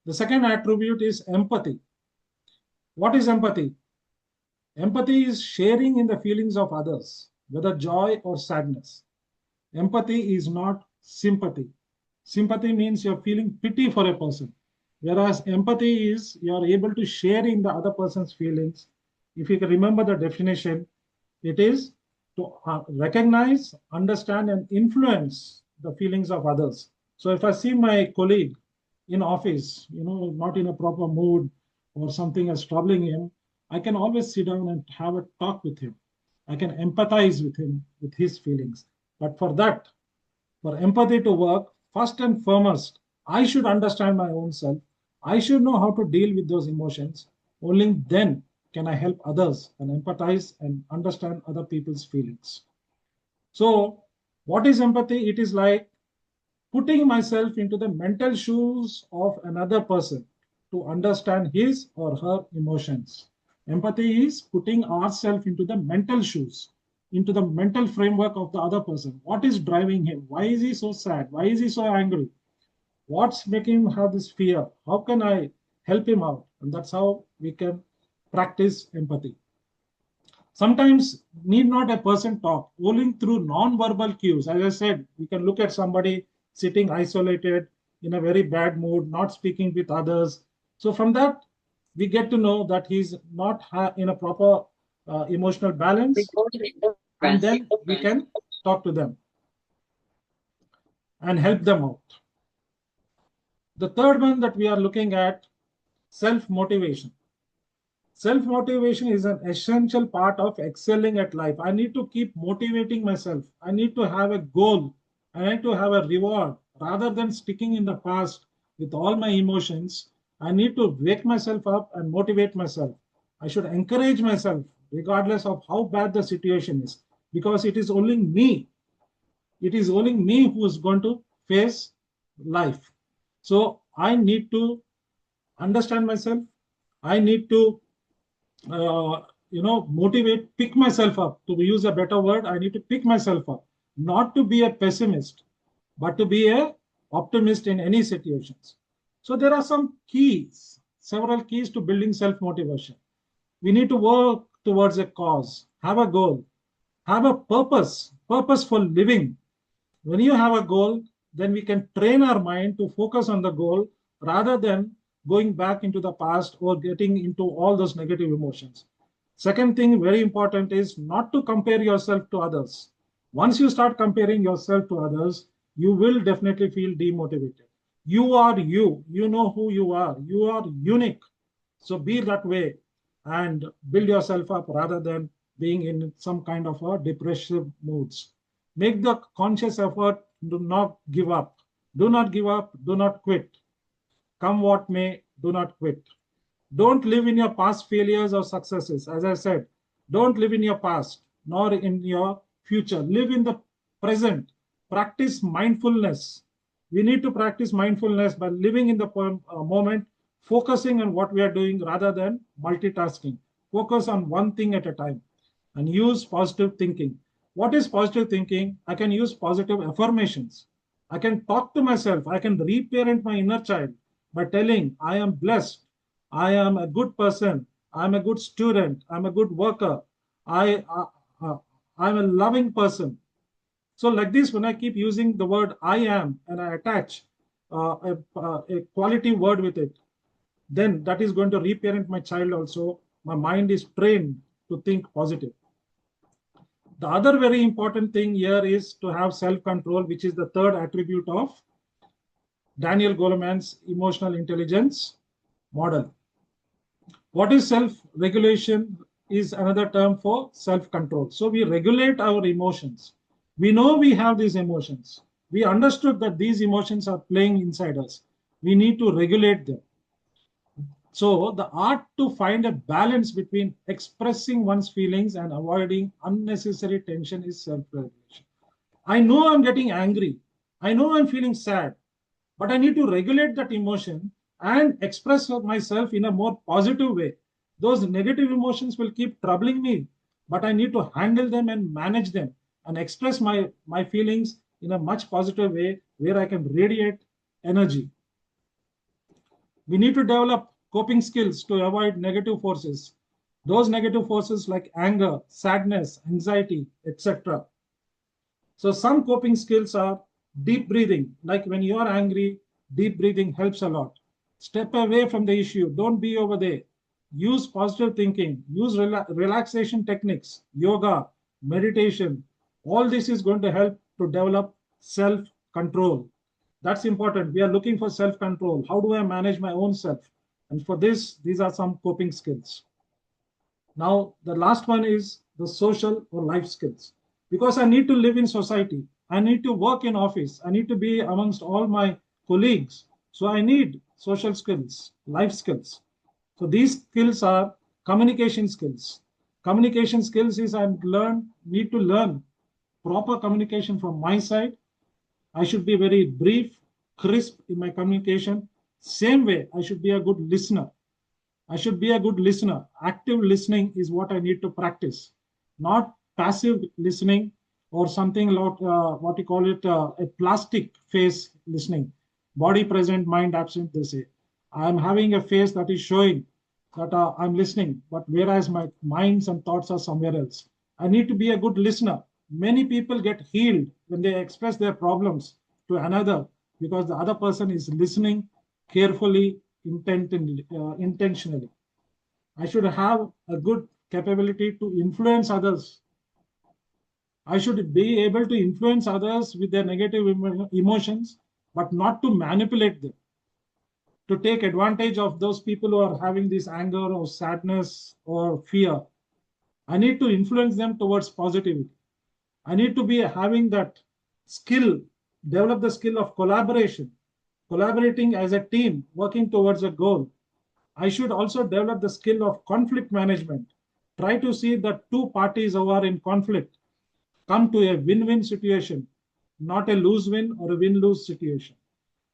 The second attribute is empathy. What is empathy? Empathy is sharing in the feelings of others, whether joy or sadness. Empathy is not sympathy. Sympathy means you're feeling pity for a person, whereas empathy is you're able to share in the other person's feelings. If you can remember the definition, it is to recognize, understand, and influence the feelings of others. So if I see my colleague in office, not in a proper mood or something is troubling him, I can always sit down and have a talk with him. I can empathize with him, with his feelings. But for that, for empathy to work, first and foremost, I should understand my own self. I should know how to deal with those emotions. Only then can I help others and empathize and understand other people's feelings. So, what is empathy? It is like putting myself into the mental shoes of another person to understand his or her emotions. Empathy is putting ourselves into the mental shoes, into the mental framework of the other person. What is driving him? Why is he so sad? Why is he so angry? What's making him have this fear? How can I help him out? And that's how we can practice empathy. Sometimes need not a person talk, only through non-verbal cues. As I said, we can look at somebody sitting isolated in a very bad mood, not speaking with others. So from that, we get to know that he's not in a proper emotional balance, and then we can talk to them and help them out. The third one that we are looking at, self-motivation. Self-motivation is an essential part of excelling at life. I need to keep motivating myself. I need to have a goal. I need to have a reward. Rather than sticking in the past with all my emotions, I need to wake myself up and motivate myself. I should encourage myself regardless of how bad the situation is, because it is only me. It is only me who is going to face life. So I need to understand myself. I need to motivate, pick myself up. To use a better word, I need to pick myself up, not to be a pessimist, but to be a optimist in any situations. So there are some keys, several keys to building self-motivation. We need to work towards a cause, have a goal, have a purpose, purposeful living. When you have a goal, then we can train our mind to focus on the goal rather than going back into the past or getting into all those negative emotions. Second thing, very important, is not to compare yourself to others. Once you start comparing yourself to others, you will definitely feel demotivated. You are you. You know who you are. You are unique. So be that way and build yourself up rather than being in some kind of a depressive moods. Make the conscious effort. Do not give up. Do not give up. Do not quit. Come what may, do not quit. Don't live in your past failures or successes. As I said, don't live in your past nor in your future. Live in the present. Practice mindfulness. We need to practice mindfulness by living in the moment, focusing on what we are doing rather than multitasking. Focus on one thing at a time and use positive thinking. What is positive thinking? I can use positive affirmations. I can talk to myself. I can reparent my inner child by telling, I am blessed. I am a good person. I'm a good student, I'm a good worker, I'm a loving person. So like this, when I keep using the word I am and I attach a quality word with it, then that is going to reparent my child also. My mind is trained to think positive. The other very important thing here is to have self-control, which is the third attribute of Daniel Goleman's emotional intelligence model. What is self-regulation is another term for self-control. So we regulate our emotions. We know we have these emotions. We understood that these emotions are playing inside us. We need to regulate them. So the art to find a balance between expressing one's feelings and avoiding unnecessary tension is self-regulation. I know I'm getting angry. I know I'm feeling sad, but I need to regulate that emotion and express myself in a more positive way. Those negative emotions will keep troubling me, but I need to handle them and manage them and express my feelings in a much positive way where I can radiate energy. We need to develop coping skills to avoid negative forces. Those negative forces like anger, sadness, anxiety, etc. So some coping skills are deep breathing. Like when you are angry, deep breathing helps a lot. Step away from the issue. Don't be over there. Use positive thinking. Use relaxation techniques, yoga, meditation. All this is going to help to develop self-control. That's important. We are looking for self-control. How do I manage my own self? And for this, these are some coping skills. Now, the last one is the social or life skills. Because I need to live in society, I need to work in office, I need to be amongst all my colleagues. So I need social skills, life skills. So these skills are communication skills. Communication skills is need to learn proper communication from my side. I should be very brief, crisp in my communication. Same way, I should be a good listener. I should be a good listener. Active listening is what I need to practice, not passive listening or something like what you call it a plastic face listening. Body present, mind absent, they say. I'm having a face that is showing that I'm listening, but whereas my minds and thoughts are somewhere else. I need to be a good listener. Many people get healed when they express their problems to another because the other person is listening carefully, intentionally. I should have a good capability to influence others. I should be able to influence others with their negative emotions, but not to manipulate them, to take advantage of those people who are having this anger or sadness or fear. I need to influence them towards positivity. I need to be having that skill, develop the skill of collaboration, collaborating as a team, working towards a goal. I should also develop the skill of conflict management. Try to see that two parties who are in conflict come to a win-win situation, not a lose-win or a win-lose situation.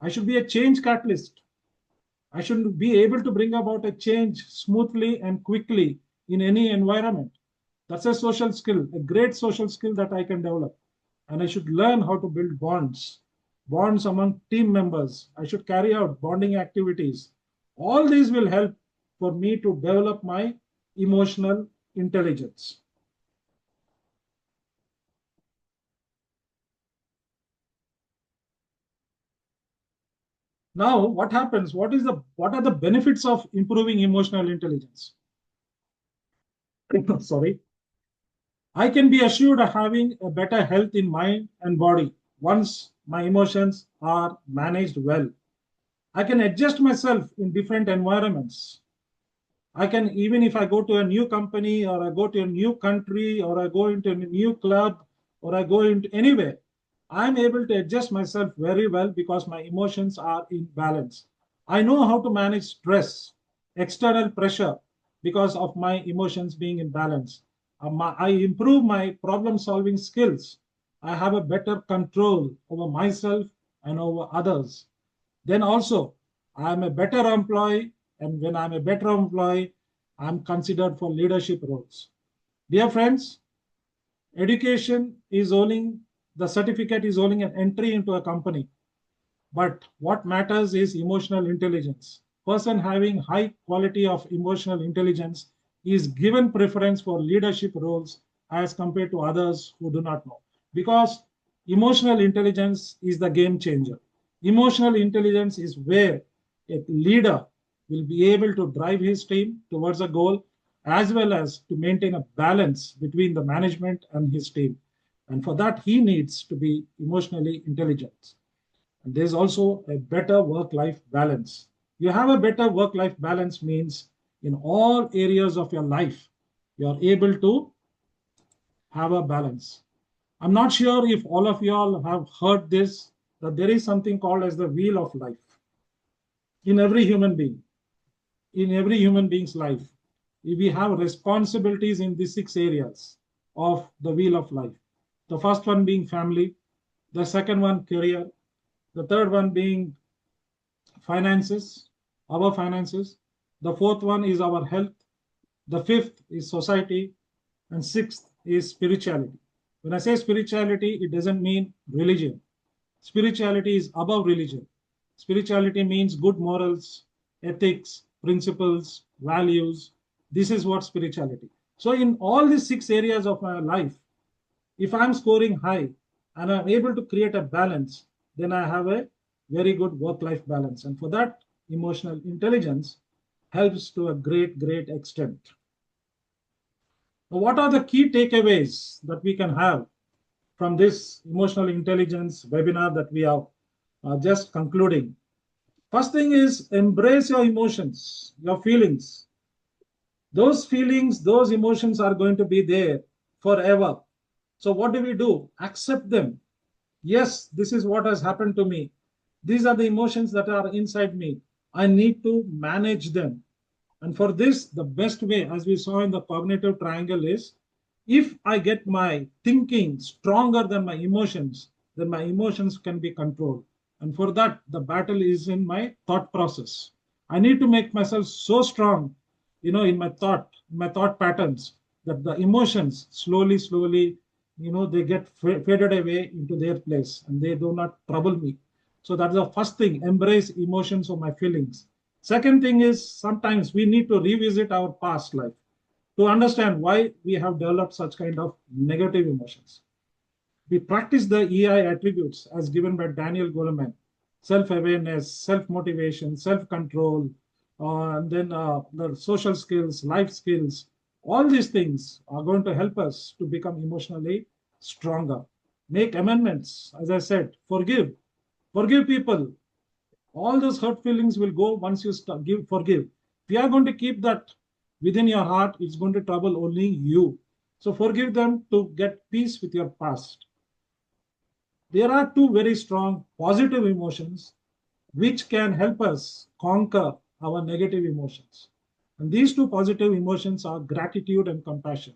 I should be a change catalyst. I should be able to bring about a change smoothly and quickly in any environment. That's a social skill, a great social skill that I can develop. And I should learn how to build bonds among team members. I should carry out bonding activities. All these will help for me to develop my emotional intelligence. Now, what happens? What are the benefits of improving emotional intelligence? Sorry. I can be assured of having a better health in mind and body once my emotions are managed well. I can adjust myself in different environments. I can, even if I go to a new company or I go to a new country or I go into a new club or I go into anywhere, I'm able to adjust myself very well because my emotions are in balance. I know how to manage stress, external pressure because of my emotions being in balance. I improve my problem solving skills. I have a better control over myself and over others. Then also, I'm a better employee, and when I'm a better employee, I'm considered for leadership roles. Dear friends, education is only, the certificate is only an entry into a company. But what matters is emotional intelligence. person having high quality of emotional intelligence is given preference for leadership roles as compared to others who do not know. Because emotional intelligence is the game changer. Emotional intelligence is where a leader will be able to drive his team towards a goal as well as to maintain a balance between the management and his team. And for that, he needs to be emotionally intelligent. And there's also a better work-life balance. You have a better work-life balance means in all areas of your life, you're able to have a balance. I'm not sure if all of you all have heard this, that there is something called as the wheel of life in every human being. In every human being's life, we have responsibilities in these 6 areas of the wheel of life. The first one being family, the second one career, the third one being finances, our finances, the fourth one is our health, the fifth is society, and sixth is spirituality. When I say spirituality, it doesn't mean religion. Spirituality is above religion. Spirituality means good morals, ethics, principles, values. This is what spirituality. So in all these 6 areas of my life, if I'm scoring high and I'm able to create a balance, then I have a very good work-life balance. And for that, emotional intelligence helps to a great, great extent. Now, what are the key takeaways that we can have from this emotional intelligence webinar that we are just concluding? First thing is embrace your emotions, your feelings. Those feelings, those emotions are going to be there forever. So what do? Accept them. Yes, this is what has happened to me. These are the emotions that are inside me. I need to manage them. And for this, the best way, as we saw in the cognitive triangle, is if I get my thinking stronger than my emotions, then my emotions can be controlled. And for that, the battle is in my thought process. I need to make myself so strong, in my thought patterns, that the emotions slowly, they get faded away into their place and they do not trouble me. So that's the first thing, embrace emotions or my feelings. Second thing is sometimes we need to revisit our past life to understand why we have developed such kind of negative emotions. We practice the EI attributes as given by Daniel Goleman: self-awareness, self-motivation, self-control, and then the social skills, life skills. All these things are going to help us to become emotionally stronger. Make amendments, as I said, forgive people. All those hurt feelings will go once you forgive. If you are going to keep that within your heart, it's going to trouble only you. So forgive them to get peace with your past. There are two very strong positive emotions which can help us conquer our negative emotions. And these two positive emotions are gratitude and compassion.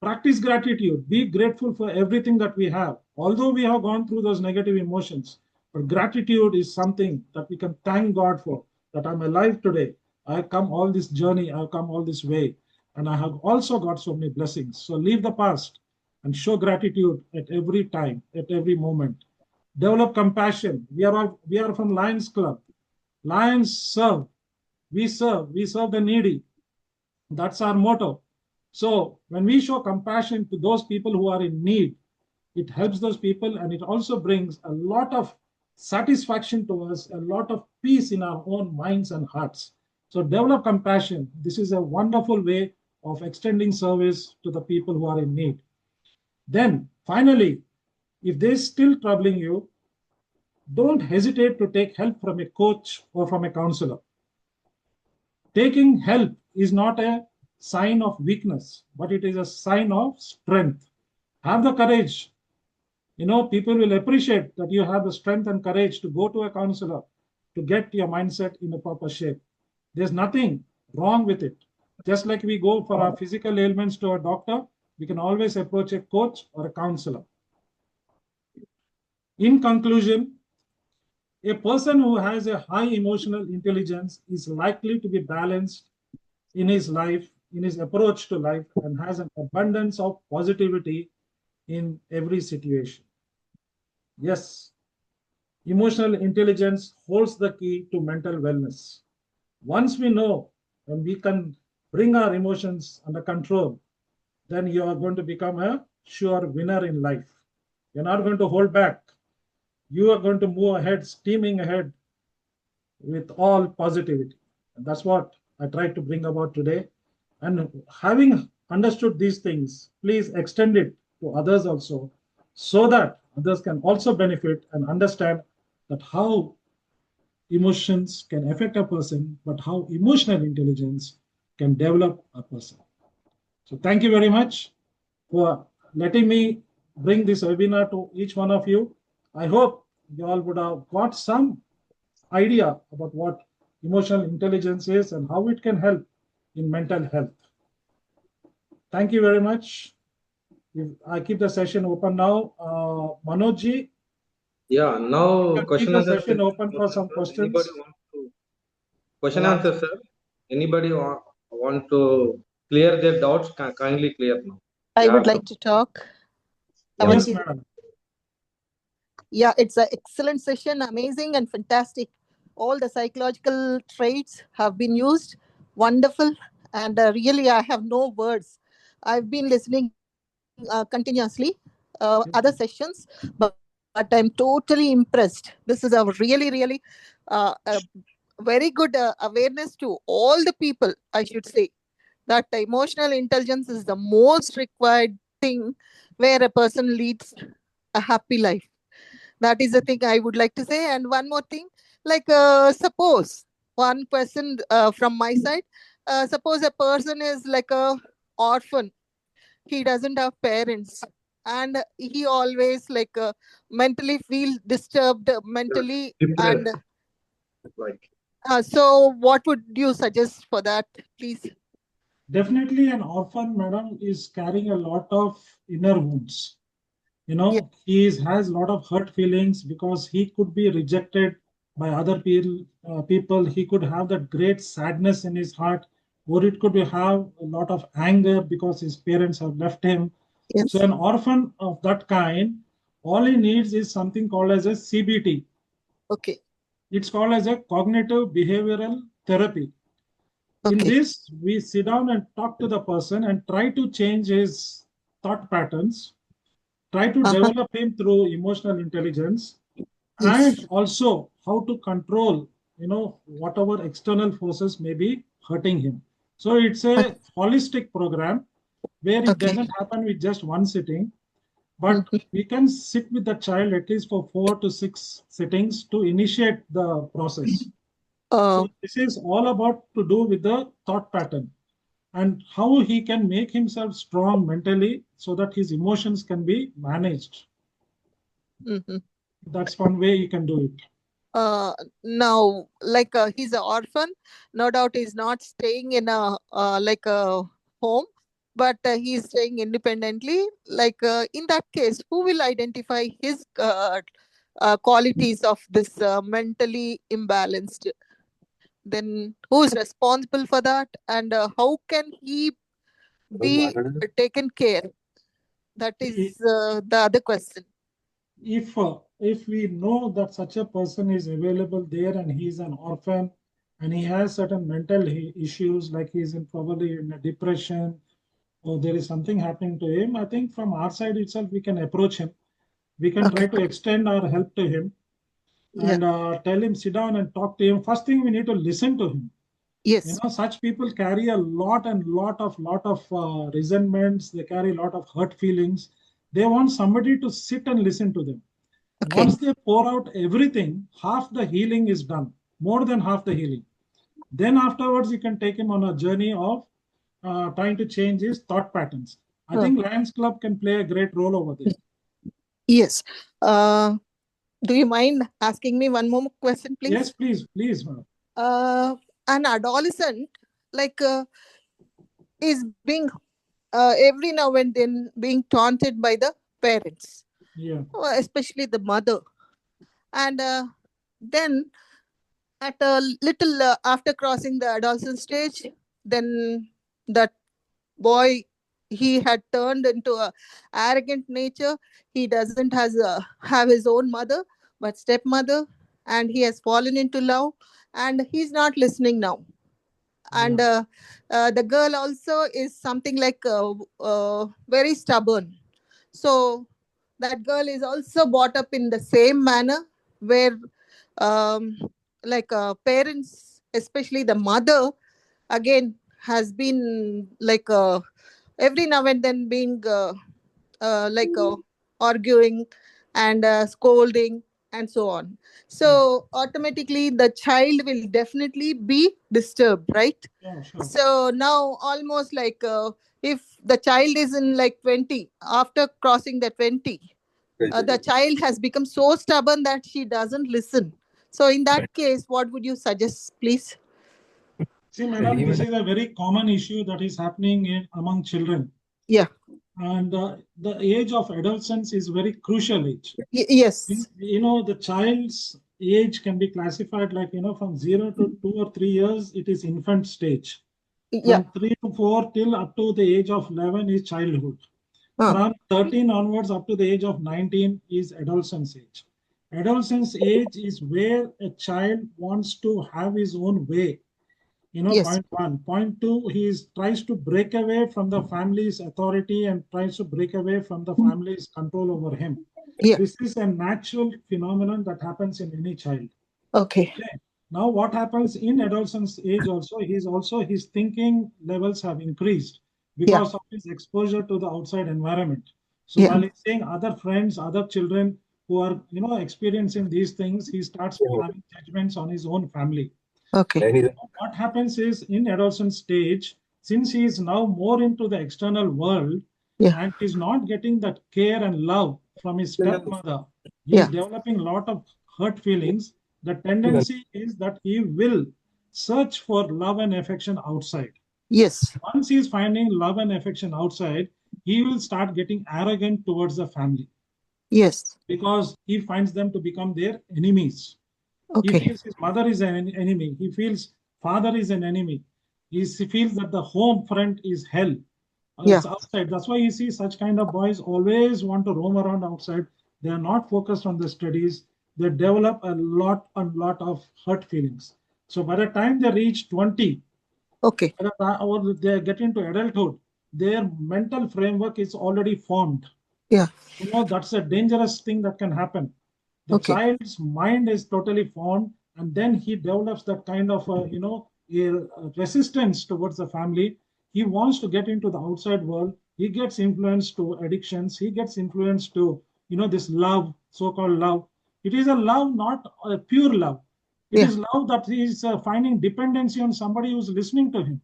Practice gratitude. Be grateful for everything that we have. Although we have gone through those negative emotions, but gratitude is something that we can thank God for, that I'm alive today. I've come all this journey, I've come all this way, and I have also got so many blessings. So leave the past and show gratitude at every time, at every moment. Develop compassion. We are from Lions Club. Lions serve. We serve the needy. That's our motto. So when we show compassion to those people who are in need, it helps those people and it also brings a lot of satisfaction to us, a lot of peace in our own minds and hearts. So develop compassion. This is a wonderful way of extending service to the people who are in need. Then finally, if they're still troubling you, don't hesitate to take help from a coach or from a counselor. Taking help is not a sign of weakness, but it is a sign of strength. Have the courage. People will appreciate that you have the strength and courage to go to a counselor to get your mindset in a proper shape. There's nothing wrong with it. Just like we go for our physical ailments to a doctor, we can always approach a coach or a counselor. In conclusion, a person who has a high emotional intelligence is likely to be balanced in his life, in his approach to life, and has an abundance of positivity in every situation. Yes, emotional intelligence holds the key to mental wellness. Once we know and we can bring our emotions under control, then you are going to become a sure winner in life. You're not going to hold back. You are going to move ahead, steaming ahead with all positivity. And that's what I tried to bring about today. And having understood these things, please extend it to others also, so that others can also benefit and understand that how emotions can affect a person, but how emotional intelligence can develop a person. So thank you very much for letting me bring this webinar to each one of you. I hope you all would have got some idea about what emotional intelligence is and how it can help in mental health. Thank you very much. I keep the session open now. Manoj ji, Yeah, now keep question the answer session session open is for open, some sir. Anybody questions. want to question Yeah. answer, sir? Anybody want to clear their doubts? Kindly clear now. I would Yeah, like to talk. Yeah. Yes, Avanti. madam. Yeah, it's an excellent session, amazing and fantastic. All the psychological traits have been used. Wonderful. And really, I have no words. I've been listening continuously other sessions, but I'm totally impressed. This is a really a very good awareness to all the people, I should say, that emotional intelligence is the most required thing where a person leads a happy life. That is the thing I would like to say. And one more thing, like suppose one person from my side, suppose a person is like a orphan, he doesn't have parents, and he always like mentally feel disturbed mentally. And Depressed, like. so what would you suggest for that, please? Definitely, an orphan, madam, is carrying a lot of inner wounds. Yeah. Has a lot of hurt feelings because he could be rejected by other people. He could have that great sadness in his heart, or it could have a lot of anger because his parents have left him. So Yes. an orphan of that kind, all he needs is something called as a CBT. Okay. It's called as a cognitive behavioral therapy. In Okay. this, we sit down and talk to the person and try to change his thought patterns, try to Uh-huh. develop him through emotional intelligence, Yes. and also how to control, whatever external forces may be hurting him. So it's Uh, a holistic program where it okay. doesn't happen with just one sitting, but Mhm. we can sit with the child at least for 4 to 6 sittings to initiate the process. So uh, this is all about to do with the thought pattern and how he can make himself strong mentally so that his emotions can be managed. mhm. That's one way you can do it. uh, Now, like he's an orphan, no doubt he's not staying in a like a home, but he's staying independently. Like in that case, who will identify his qualities of this mentally imbalanced? Then who is responsible for that, and how can he be taken care? That is the other question. If we know that such a person is available there and he's an orphan and he has certain mental issues like he's in probably in a depression or there is something happening to him, I think from our side itself we can approach him. We can try Okay. to extend our help to him Yeah. and tell him sit down and talk to him. First thing we need to listen to him. Yes. Such people carry a lot of resentments. They carry a lot of hurt feelings. They want somebody to sit and listen to them. And Okay. once they pour out everything, half the healing is done, more than half the healing. Then afterwards, you can take him on a journey of trying to change his thought patterns. I Uh, think Lions Club can play a great role over there. yes. Uh, do you mind asking me one more question, Yes, please? please, madam. An adolescent, like, is being every now and then being taunted by the parents, Yeah. especially the mother. And then at a little after crossing the adolescent stage, then that boy, he had turned into a arrogant nature. He doesn't have his own mother, but stepmother, and he has fallen into love, and he's not listening now. and the girl also is something like very stubborn. So that girl is also brought up in the same manner, where um, like parents, especially the mother, again has been like every now and then being like arguing and scolding and so on. So automatically the child will definitely be disturbed, right? Yeah, sure. So now almost like if the child is in like 20, after crossing the 20, the child has become so stubborn that she doesn't listen. So in that case, what would you suggest, please? See, madam, this is a very common issue that is happening among children. Yeah. And the age of adolescence is very crucial age. Yes. The child's age can be classified like, from 0 to 2 or 3 years, it is infant stage. Yeah. From 3 to 4 till up to the age of 11 is childhood. From 13 onwards up to the age of 19 is adolescence age. Adolescence age is where a child wants to have his own way. Yes. Point one. Point two, he tries to break away from the family's authority and tries to break away from the family's control over him. Yeah. This is a natural phenomenon that happens in any child. Okay. Now, what happens in adolescence age also, his thinking levels have increased because of his exposure to the outside environment. So while he's seeing other friends, other children who are, experiencing these things, he starts having judgments on his own family. Okay. What happens is in adolescent stage, since he is now more into the external world and is not getting that care and love from his stepmother, he is developing a lot of hurt feelings. The tendency is that he will search for love and affection outside. Yes. Once he is finding love and affection outside, he will start getting arrogant towards the family. Yes. Because he finds them to become their enemies. Okay. He feels his mother is an enemy. He feels father is an enemy. He feels that the home front is hell. It's outside. That's why you see such kind of boys always want to roam around outside. They are not focused on the studies. They develop a lot of hurt feelings. So by the time they reach 20, okay, or they get into adulthood, their mental framework is already formed. Yeah. That's a dangerous thing that can happen. The child's mind is totally formed, and then he develops that kind of, resistance towards the family. He wants to get into the outside world. He gets influenced to addictions. He gets influenced to, this love, so-called love. It is a love, not a pure love. It is love that he is finding dependency on somebody who's listening to him.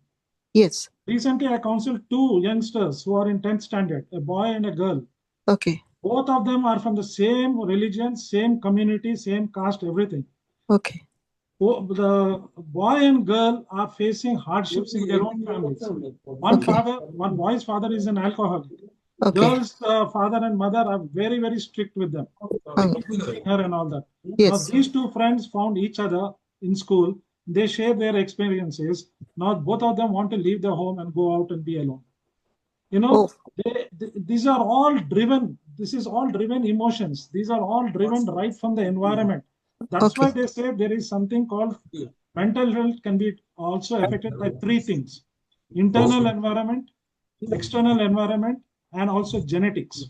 Yes. Recently, I counseled 2 youngsters who are in 10th standard, a boy and a girl. Okay. Both of them are from the same religion, same community, same caste, everything. Okay. The boy and girl are facing hardships in their own families. One boy's father is an alcoholic. Okay. Girl's father and mother are very, very strict with them. Her and all that. Yes. Now, these 2 friends found each other in school. They share their experiences. Now, both of them want to leave their home and go out and be alone. These are all driven. This is all driven emotions. These are all driven right from the environment. That's why they say there is something called mental health can be also affected by 3 things: internal environment, external environment, and also genetics.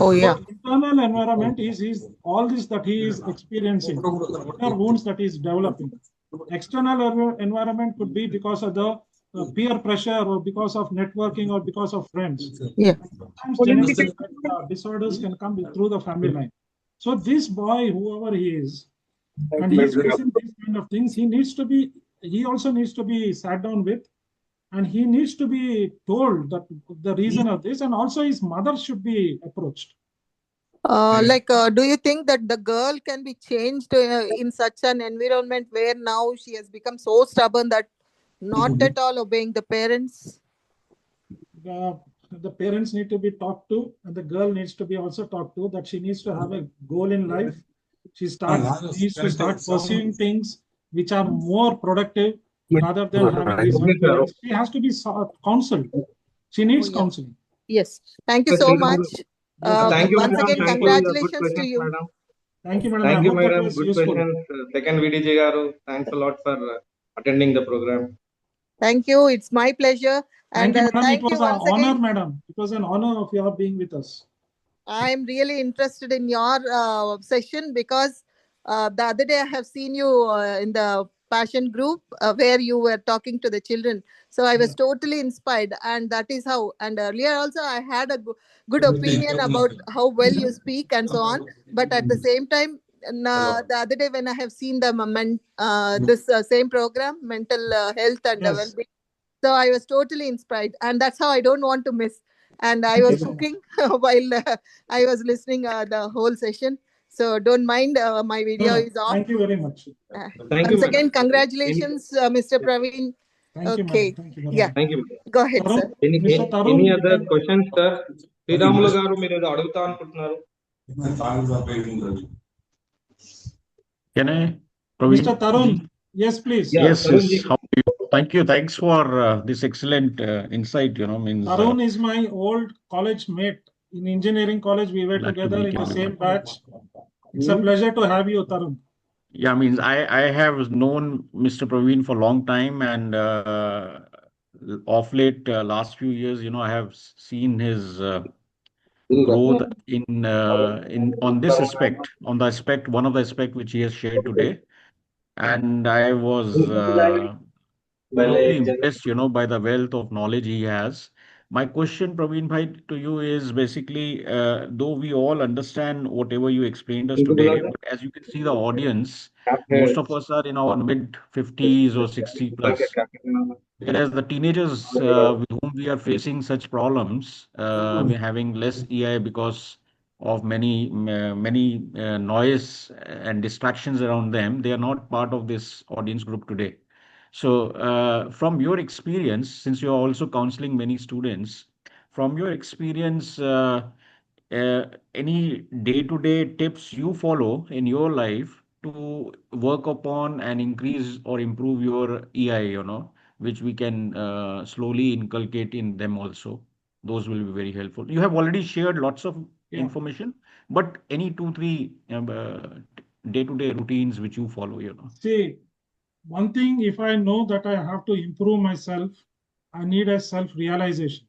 Oh yeah. So internal environment is all this that he is experiencing, inner wounds that he is developing. External environment could be because of the peer pressure, or because of networking, or because of friends. Yeah. Sometimes genetic disorders can come through the family line. So this boy, whoever he is, and he is facing these kind of things, he also needs to be sat down with, and he needs to be told that the reason of this, and also his mother should be approached. Do you think that the girl can be changed in such an environment where now she has become so stubborn that not at all obeying the parents? The parents need to be talked to, and the girl needs to be also talked to, that she needs to have a goal in life. She needs to start pursuing things which are more productive rather than having these feelings. She has to be counseled. She needs counseling. Yes. Thank you so much. Thank you, once madam. again, Thank you for the good congratulations to questions, you. madam. Thank you, madam. Thank you, I hope that madam. was Good useful. questions. Second VDJ Garu, thanks a lot for attending the program. Thank you. It's my pleasure. And Thank you, madam. thank It you was an once honor, again. madam. It was an honor of your being with us. I'm really interested in your session because the other day I have seen you in the passion group where you were talking to the children. So I was totally inspired, and that is how. And earlier also I had a good opinion about how well you speak and so on. But at the same time, the other day when I have seen the this same program, mental health and Yes. well-being, so I was totally inspired, and that's how I don't want to miss. And I was cooking while I was listening the whole session. So don't mind, my video No, is off. thank you very much. Thank you, Once madam. again, congratulations, Mr. Praveen. Thank you, Okay. madam. Thank you very Yeah. much. Thank you, madam. Go ahead, Tarun, sir. Mr. Tarun, Any you other can- questions, sir? Sriramulu గారు మీరు ఏదో అడుగుతా అనుకుంటున్నారు. Can I, Mr. Praveen? Tarun, yes, please. Yeah, Yes, Tarun ji. yes. How are you? Thank you. Thanks for this excellent insight. Means Tarun is my old college mate. In engineering college, we were glad to together meet in the everyone. same batch. It's a pleasure to have you, Tarun. Yeah, means I have known Mr. Praveen for a long time, and off late last few years, I have seen his growth in on this aspect, on the aspect, one of the aspect which he has shared today, and I was totally impressed, by the wealth of knowledge he has. My question, Praveen bhai, to you is basically, though we all understand whatever you explained us today, but as you can see, the audience, most of us are in our mid 50s or 60 plus. Whereas the teenagers with whom we are facing such problems, we're having less EI because of many noise and distractions around them. They are not part of this audience group today. So, from your experience, since you are also counseling many students, from your experience, uh, any day-to-day tips you follow in your life to work upon and increase or improve your EI, which we can slowly inculcate in them also. Those will be very helpful. You have already shared lots of information, but any two, three day-to-day routines which you follow. See, one thing, if I know that I have to improve myself, I need a self-realization.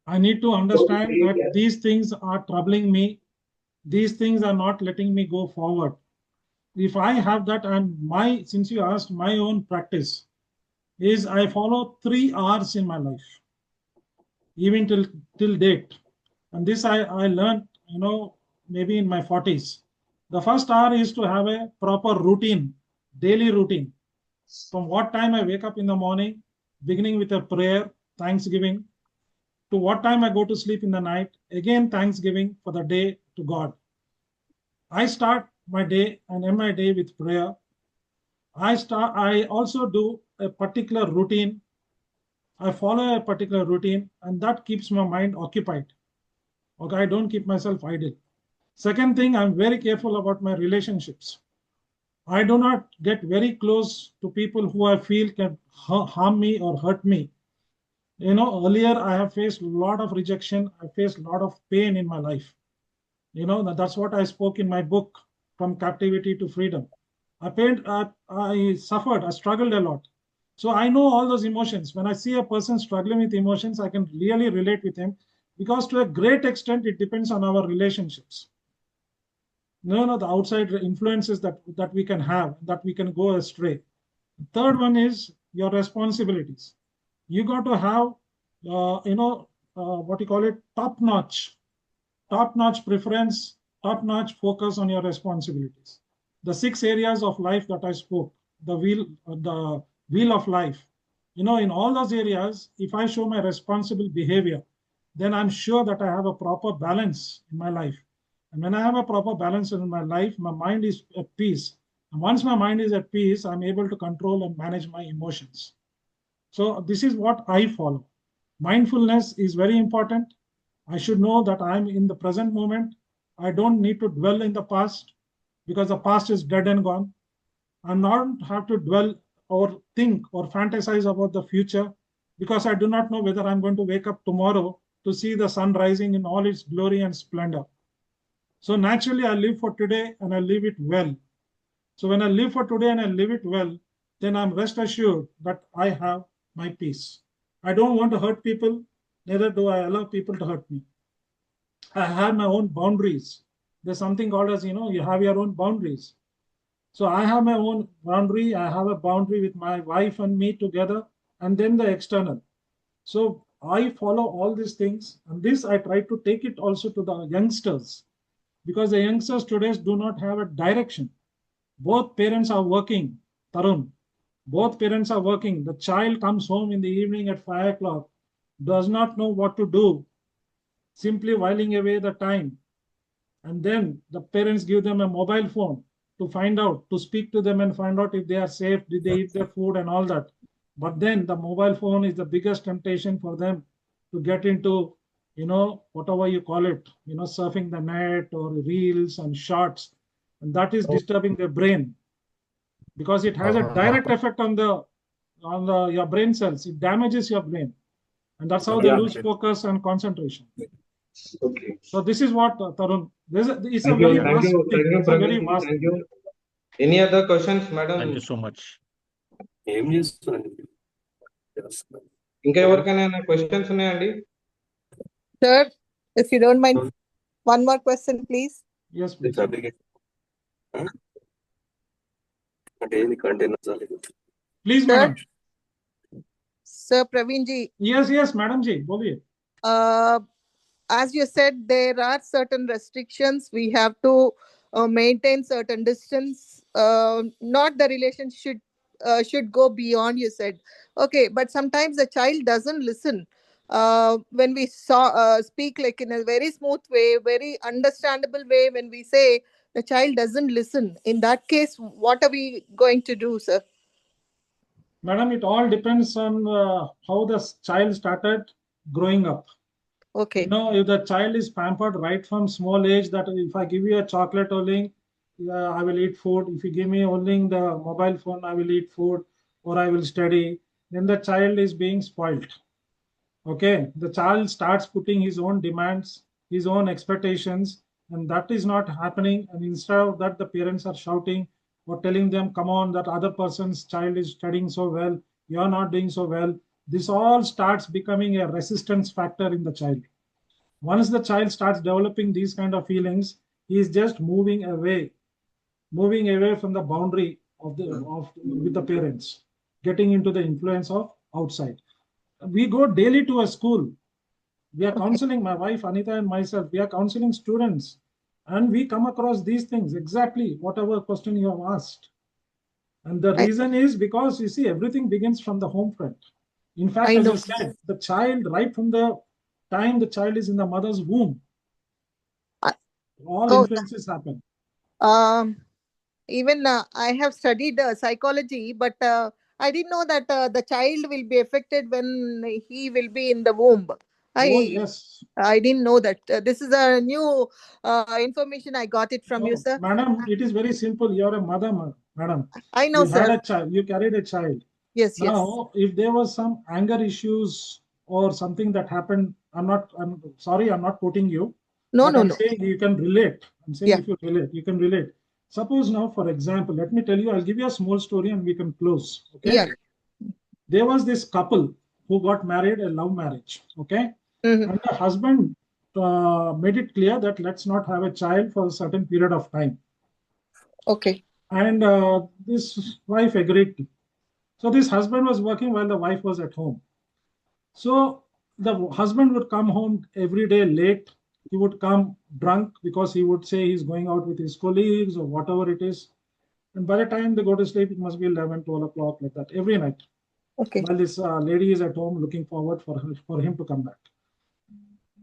I need to understand that these things are troubling me. These things are not letting me go forward. If I have that, and since you asked, my own practice is I follow 3 R's in my life, even till date. And this I learned, maybe in my 40s. The first R is to have a proper routine, daily routine. From what time I wake up in the morning, beginning with a prayer, thanksgiving, to what time I go to sleep in the night, again thanksgiving for the day to God. I start my day and end my day with prayer. I also do a particular routine. I follow a particular routine, and that keeps my mind occupied. Okay, I don't keep myself idle. Second thing, I'm very careful about my relationships. I do not get very close to people who I feel can harm me or hurt me. Earlier I have faced a lot of rejection. I faced a lot of pain in my life. That's what I spoke in my book, From Captivity to Freedom. I suffered, I struggled a lot. So I know all those emotions. When I see a person struggling with emotions, I can really relate with him, because to a great extent, it depends on our relationships. The outside influences that we can have, that we can go astray. Third one is your responsibilities. You got to have, what you call it, top-notch preference, top-notch focus on your responsibilities. The 6 areas of life that I spoke, the wheel of life. In all those areas, if I show my responsible behavior, then I'm sure that I have a proper balance in my life. And when I have a proper balance in my life, my mind is at peace. And once my mind is at peace, I'm able to control and manage my emotions. So this is what I follow. Mindfulness is very important. I should know that I'm in the present moment. I don't need to dwell in the past, because the past is dead and gone. I don't have to dwell or think or fantasize about the future, because I do not know whether I'm going to wake up tomorrow to see the sun rising in all its glory and splendor. So naturally, I live for today and I live it well. So when I live for today and I live it well, then I'm rest assured that I have my peace. I don't want to hurt people, neither do I allow people to hurt me. I have my own boundaries. There's something called as, you have your own boundaries. So I have my own boundary. I have a boundary with my wife and me together, and then the external. So I follow all these things, and this I try to take it also to the youngsters, because the youngsters today do not have a direction. Both parents are working, Tarun. Both parents are working. The child comes home in the evening at 5 o'clock, does not know what to do, simply whiling away the time. And then the parents give them a mobile phone to find out, to speak to them and find out if they are safe, did they eat their food and all that. But then the mobile phone is the biggest temptation for them to get into, whatever you call it, surfing the net or reels and shorts. And that is disturbing their brain, because it has a direct effect on your brain cells. It damages your brain. And that's how they lose focus and concentration. Okay. So this is what, Tarun, it's Thank a very you, thank vast you, thing. thank you, It's a very Praveen. vast Thank thing. you. Any other questions, madam? Thank you so much. ఏం చేస్తున్నాను ఇంకా ఎవరికైనా questions ఉన్నాయండి? Sir, if you don't mind, one more question, please. Yes, please. Daily containers Please, Sir? madam. Sir Praveen ji, Yes, madam ji, boliye. as you said, there are certain restrictions. We have to maintain certain distance. Not the relationship should go beyond, you said. Okay, but sometimes the child doesn't listen. When we speak like in a very smooth way, very understandable way, when we say the child doesn't listen, in that case, what are we going to do, sir? Madam, it all depends on how the child started growing up. Okay. If the child is pampered right from small age, that if I give you a chocolate only, I will eat food. If you give me only the mobile phone, I will eat food, or I will study, then the child is being spoiled. Okay, the child starts putting his own demands, his own expectations, and that is not happening. And instead of that, the parents are shouting or telling them, come on, that other person's child is studying so well, you're not doing so well. This all starts becoming a resistance factor in the child. Once the child starts developing these kind of feelings, he is just moving away from the boundary with the parents, getting into the influence of outside. We go daily to a school. We are counseling, my wife Anita and myself, we are counseling students, and we come across these things, exactly whatever question you have asked. And the reason is because, you see, everything begins from the home front. In fact, as I said, the child, right from the time the child is in the mother's womb, all influences happen. Even I have studied psychology, but I didn't know that the child will be affected when he will be in the womb. Yes. I didn't know that. This is a new information. I got it from you, sir. Madam, it is very simple. You're a mother, madam. I know, you sir. Had a child. You carried a child. Yes, now, if there was some anger issues or something that happened, I'm sorry, I'm not quoting you. No. Saying you can relate. I'm saying if you relate, you can relate. Suppose now, for example, let me tell you, I'll give you a small story and we can close. Okay. Yeah. There was this couple who got married, a love marriage. Okay. Mm-hmm. And the husband made it clear that let's not have a child for a certain period of time. Okay. And this wife agreed to. So this husband was working while the wife was at home. So the husband would come home every day late. He would come drunk because he would say he's going out with his colleagues or whatever it is. And by the time they go to sleep, it must be 11, 12 o'clock, like that, every night. Okay. While this lady is at home looking forward for him to come back.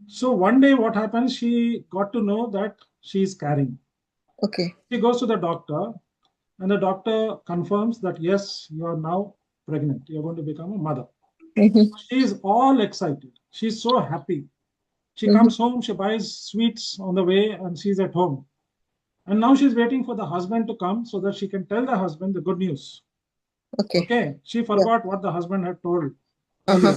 So one day what happens, she got to know that she is carrying. Okay. She goes to the doctor, and the doctor confirms that, yes, you are now pregnant. You're going to become a mother. Mm-hmm. She is all excited. She's so happy. She comes home, she buys sweets on the way, and she's at home. And now she's waiting for the husband to come so that she can tell the husband the good news. Okay. She forgot what the husband had told earlier.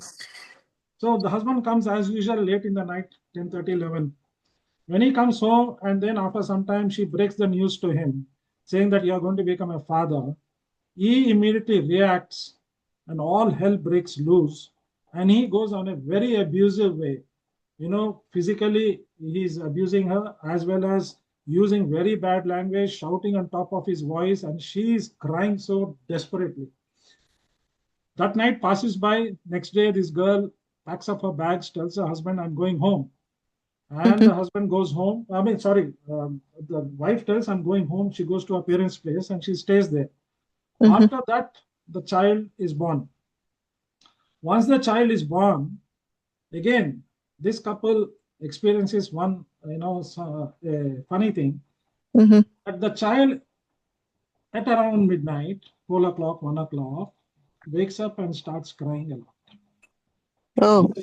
So the husband comes as usual late in the night, 10:30, 11. When he comes home, and then after some time, she breaks the news to him, saying that you are going to become a father. he immediately reacts and all hell breaks loose, and he goes on a very abusive way. Physically he's abusing her, as well as using very bad language, shouting on top of his voice, and she is crying so desperately. That night passes by. Next day, this girl packs up her bags, tells her husband, I'm going home. And the husband goes home. The wife tells, I'm going home. She goes to her parents' place and she stays there. After that, the child is born. Once the child is born, again, this couple experiences one, funny thing. That the child at around midnight, 12 o'clock, 1 o'clock, wakes up and starts crying a lot. Oh,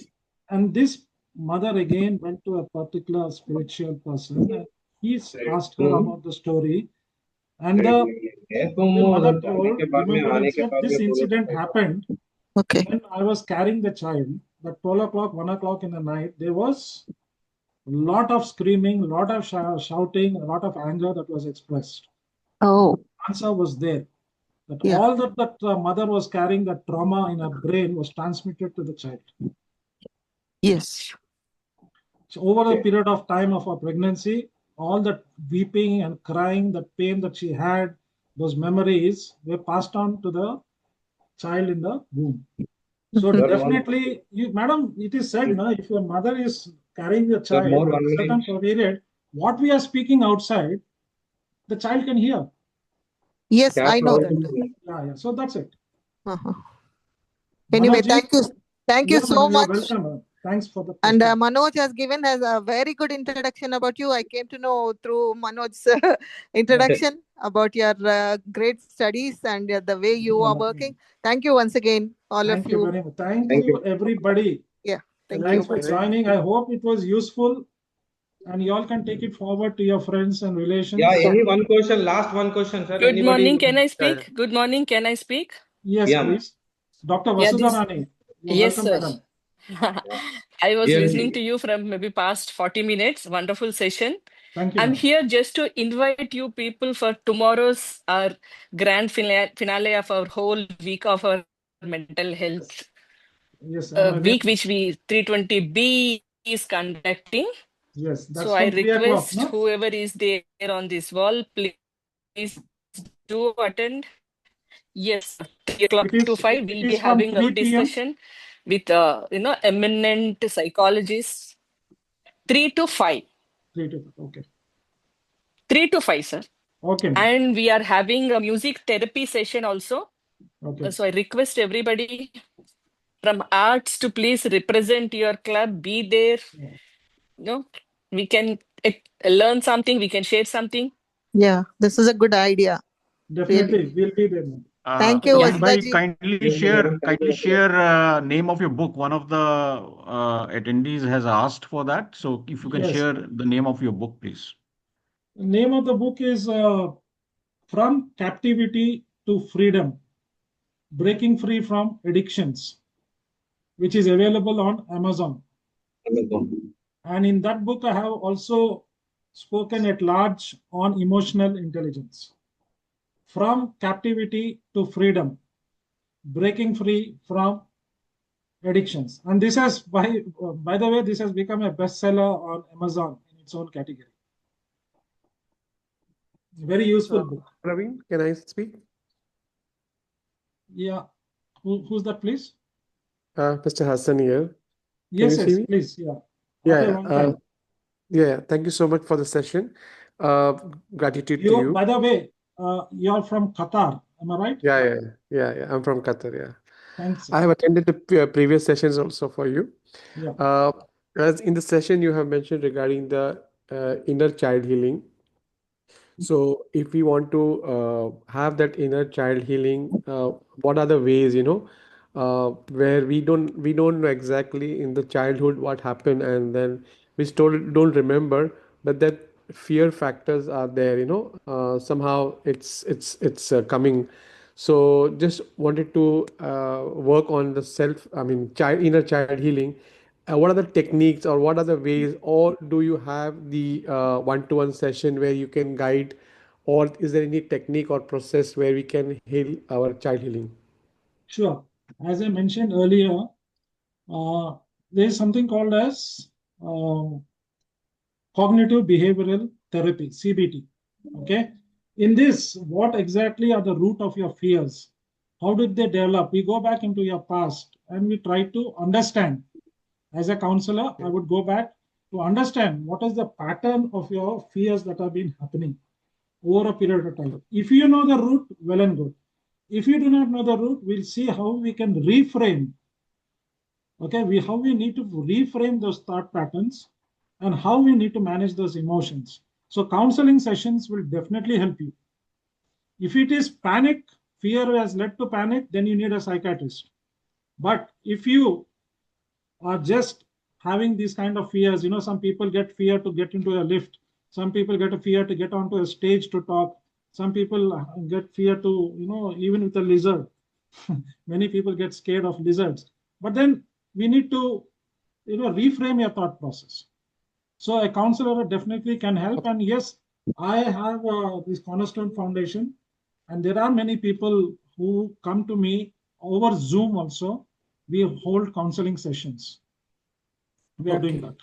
And this mother again went to a particular spiritual person and he asked her about the story. And the mother told, remember, said, this incident happened okay. when I was carrying the child. At 12 o'clock, 1 o'clock in the night, there was a lot of screaming, a lot of shouting, a lot of anger that was expressed. Oh, Answer was there. That yeah. all that mother was carrying, that trauma in her brain was transmitted to the child. Yes. So over the period of time of her pregnancy, all that weeping and crying, that pain that she had, those memories were passed on to the child in the womb. So definitely, madam, it is said, no, if your mother is carrying the child at a certain period, what we are speaking outside, the child can hear. Yes, I know that. Yeah. So that's it. Anyway, Manoj, thank you so you're much. welcome. Thanks for the And question. Manoj has given us a very good introduction about you. I came to know through Manoj's introduction about your great studies and the way you are working. Thank you once again, all of you. Thank you very much. Thank you, everybody. Yeah. Thanks for joining. I hope it was useful and you all can take it forward to your friends and relations. Yeah, any one question, last one question, sir. Good morning, can I speak? Good morning, can I speak? Yes, please. Dr. Vasudha Rani. Yes, Welcome, sir. madam. I was listening to you from maybe past 40 minutes. Wonderful session. Thank you. I'm madam. here just to invite you people for tomorrow's our grand finale of our whole week of our mental health Yes, week, which we 320B is conducting. Yes, that's so I from 3 o'clock, request no? whoever is there on this wall, please do attend. Yes, 3 o'clock It is- to 5, it we'll is be from having a 3 p.m. discussion with eminent psychologists. 3 to 5. 3 to 5, okay. 3 to 5, sir. Okay, ma'am. And we are having a music therapy session also. Okay. So I request everybody from arts to please represent your club, be there. We can learn something, we can share something. Yeah, this is a good idea. Definitely, we'll be there, ma'am. Thank you, Praveen bhai, Vasudha kindly share name of your book. One of the attendees has asked for that. So if you can Yes. share the name of your book, please. The name of the book is From Captivity to Freedom, Breaking Free from Addictions, which is available on Amazon. And in that book, I have also spoken at large on emotional intelligence. From Captivity to Freedom, Breaking Free from Addictions. And this has, by the way, this has become a bestseller on Amazon in its own category. Very useful book. Praveen, can I speak? Yeah. Who's that, please? Mr. Hassan here. Yes, you see me? please. Yeah. Yeah, After a long time. yeah. Thank you so much for the session. Gratitude to you. By the way, you're from Qatar, am I right? Yeah. I'm from Qatar. Yeah. Thanks. I have attended the previous sessions also for you. Yeah. As in the session you have mentioned regarding the inner child healing. So if we want to have that inner child healing, what are the ways, where we don't know exactly in the childhood what happened, and then we still don't remember, but that fear factors are there, somehow it's coming. So just wanted to work on the inner child healing. What are the techniques or what are the ways, or do you have the one-to-one session where you can guide or is there any technique or process where we can heal our child healing? Sure. As I mentioned earlier, there is something called as cognitive behavioral therapy, CBT. Okay. In this, what exactly are the root of your fears? How did they develop? We go back into your past and we try to understand. As a counselor, I would go back to understand what is the pattern of your fears that have been happening over a period of time. If you know the root, well and good. If you do not know the root, we'll see how we can reframe. Okay, how we need to reframe those thought patterns and how we need to manage those emotions. So counseling sessions will definitely help you. If it is panic, fear has led to panic, then you need a psychiatrist. But if you are just having these kind of fears, some people get fear to get into a lift. Some people get a fear to get onto a stage to talk. Some people get fear to, even with a lizard. Many people get scared of lizards. But then we need to, reframe your thought process. So a counselor definitely can help. And yes, I have this Cornerstone Foundation, and there are many people who come to me over Zoom also. We hold counseling sessions. We are doing that.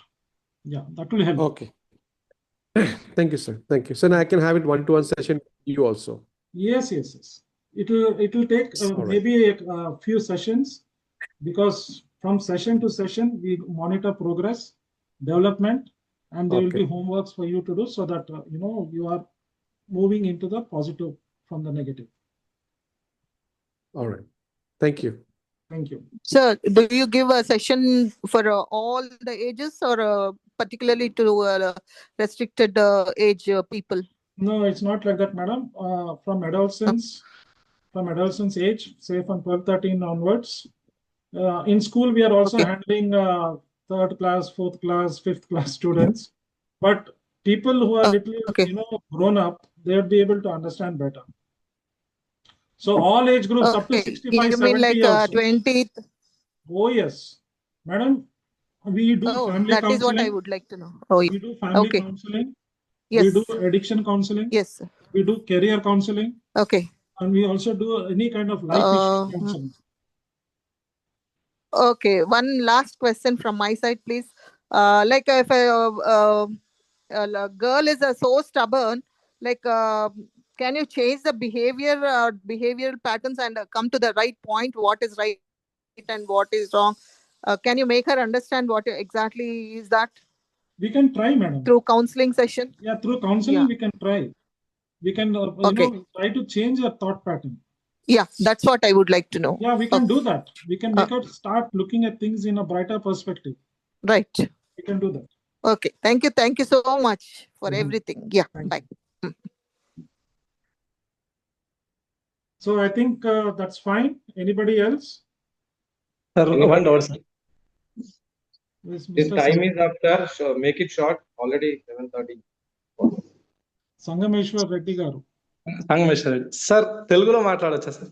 Yeah, that will help. Okay. Thank you, sir. Thank you. So now I can have it one-to-one session with you also. Yes. It will take maybe a few sessions, because from session to session we monitor progress, development, and there will be homeworks for you to do, so that you are moving into the positive from the negative. All right. Thank you. Thank you. Sir, do you give a session for all the ages, or particularly to restricted age people? No, it's not like that, madam. From adolescence age, say from 12, 13 onwards. In school, we are also handling 3rd class, 4th class, 5th class students. But people who are little, grown up, they'll be able to understand better. So all age groups up to 65, you 70 mean like 20th? Oh, yes. Madam, we do family that counseling. Is what I would like to know. Oh, yeah. We do family counseling. Yes. We do addiction counseling. Yes. We do career counseling. Okay. And we also do any kind of life issue counseling. Okay. One last question from my side, please. Like if a girl is so stubborn, like can you change the behavioral patterns and come to the right point, what is right and what is wrong? Can you make her understand what exactly is that? We can try, madam. Through counseling session? Yeah, through counseling we can try. We can try to change her thought pattern. Yeah, that's what I would like to know. Yeah, we can do that. We can make her start looking at things in a brighter perspective. Right. We can do that. Okay. Thank you. Thank you so much for everything. Yeah. Bye. So I think that's fine. Anybody else? Sir, one doubt, sir. The time is up, sir. So make it short. Already 7:30. Sangameshwar Reddy garu. Sangameshwara sir తెలుగులో మాట్లాడొచ్చా sir?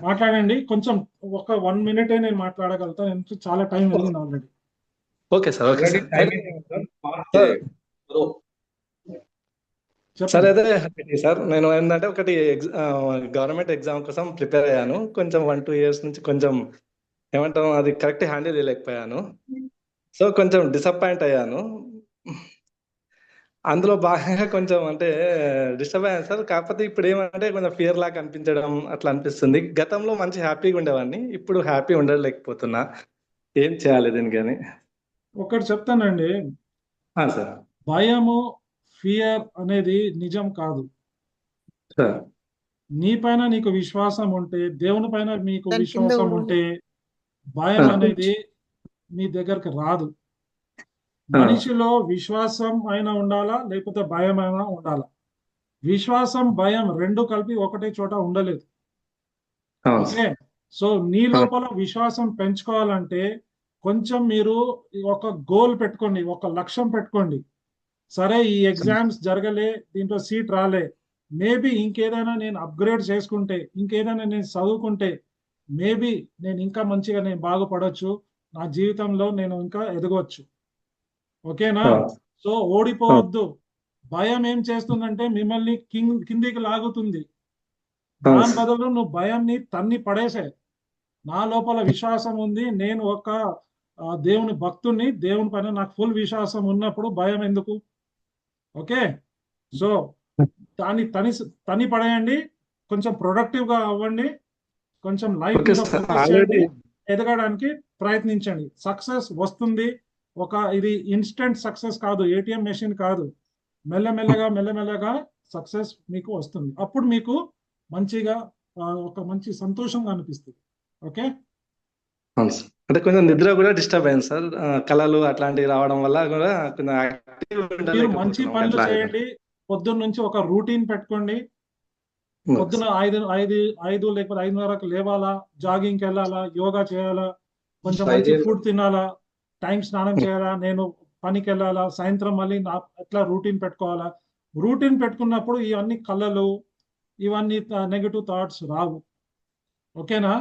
మాట్లాడండి. కొంచెం ఒక 1 minute నేను మాట్లాడగలుగుతాను. ఎందుకంటే చాలా time వెళ్ళింది already. Okay sir. Okay sir. అదే సార్, నేను ఏంటంటే ఒకటి గవర్నమెంట్ ఎగ్జామ్ కోసం ప్రిపేర్ అయ్యాను. కొంచెం 1-2 years నుంచి కొంచెం ఏమంటాం, అది కరెక్ట్ హ్యాండిల్ చేయలేకపోయాను. సో కొంచెం డిసప్పాయింట్ అయ్యాను. అందులో భాగంగా కొంచెం అంటే డిస్టర్బ్ అయ్యాను సార్. కాకపోతే ఇప్పుడు ఏమంటే కొంచెం ఫియర్ లాగా అనిపించడం అట్లా అనిపిస్తుంది. గతంలో మంచి హ్యాపీగా ఉండేవాడిని, ఇప్పుడు హ్యాపీ ఉండలేకపోతున్నా. ఏం చేయాలి దీనికని? ఒకటి చెప్తానండి సార్. భయము, ఫియర్ అనేది నిజం కాదు. నీ పైన నీకు విశ్వాసం ఉంటే, దేవుని పైన మీకు విశ్వాసం ఉంటే భయం అనేది మీ దగ్గరకు రాదు. మనిషిలో విశ్వాసం అయినా ఉండాలా, లేకపోతే భయం అయినా ఉండాలా. విశ్వాసం, భయం రెండు కలిపి ఒకటే చోట ఉండలేదు. ఓకే. సో నీ లోపల విశ్వాసం పెంచుకోవాలంటే కొంచెం మీరు ఒక గోల్ పెట్టుకోండి, ఒక లక్ష్యం పెట్టుకోండి. సరే, ఈ ఎగ్జామ్స్ జరగలే, దీంట్లో సీట్ రాలే, మేబీ ఇంకేదైనా నేను అప్గ్రేడ్ చేసుకుంటే, ఇంకేదైనా నేను చదువుకుంటే మేబీ నేను ఇంకా మంచిగా నేను బాగుపడవచ్చు, నా జీవితంలో నేను ఇంకా ఎదగవచ్చు. ఓకేనా? సో ఓడిపోవద్దు, భయం ఏం చేస్తుందంటే మిమ్మల్ని కిందికి లాగుతుంది. అవును దాని సార్. బదులు నువ్వు భయాన్ని తన్ని పడేసే. నా లోపల విశ్వాసం ఉంది, నేను ఒక దేవుని భక్తుని, దేవుని పైన నాకు ఫుల్ విశ్వాసం ఉన్నప్పుడు భయం ఎందుకు? ఓకే, సో దాన్ని తని పడేయండి, కొంచెం ప్రొడక్టివ్ గా అవ్వండి, కొంచెం లైఫ్ ఓకే మీద సార్. ఫోకస్ చేయండి, ఆల్రెడీ ఎదగడానికి ప్రయత్నించండి. సక్సెస్ వస్తుంది. ఇది ఇన్స్టెంట్ సక్సెస్ కాదు, ఏటీఎం మెషిన్ కాదు. మెల్లమెల్లగా సక్సెస్ మీకు వస్తుంది. అప్పుడు మీకు మంచిగా ఒక మంచి సంతోషంగా అనిపిస్తుంది. ఓకే, అవును సార్. అంటే కొంచెం నిద్ర కూడా డిస్టర్బ్ అయింది సార్. కళలు అట్లాంటివి రావడం వల్ల కూడా కొంచెం యాక్టివ్ మీరు మంచి ఉండలేకపోతున్నాం. పనులు అట్లా చేయండి. పొద్దున్న నుంచి ఒక రూటీన్ పెట్టుకోండి. పొద్దున 5 లేకపోతే 5:30కు లేవాలా, జాగింగ్కి వెళ్ళాలా, యోగా చేయాలా, కొంచెం మంచి ఫుడ్ తినాలా, టైం స్నానం చేయాలా, నేను పనికి వెళ్ళాలా, సాయంత్రం మళ్ళీ ఎట్లా రూటీన్ పెట్టుకోవాలా. రూటీన్ పెట్టుకున్నప్పుడు ఇవన్నీ కళలు, ఇవన్నీ నెగటివ్ థాట్స్ రావు. ఓకేనా?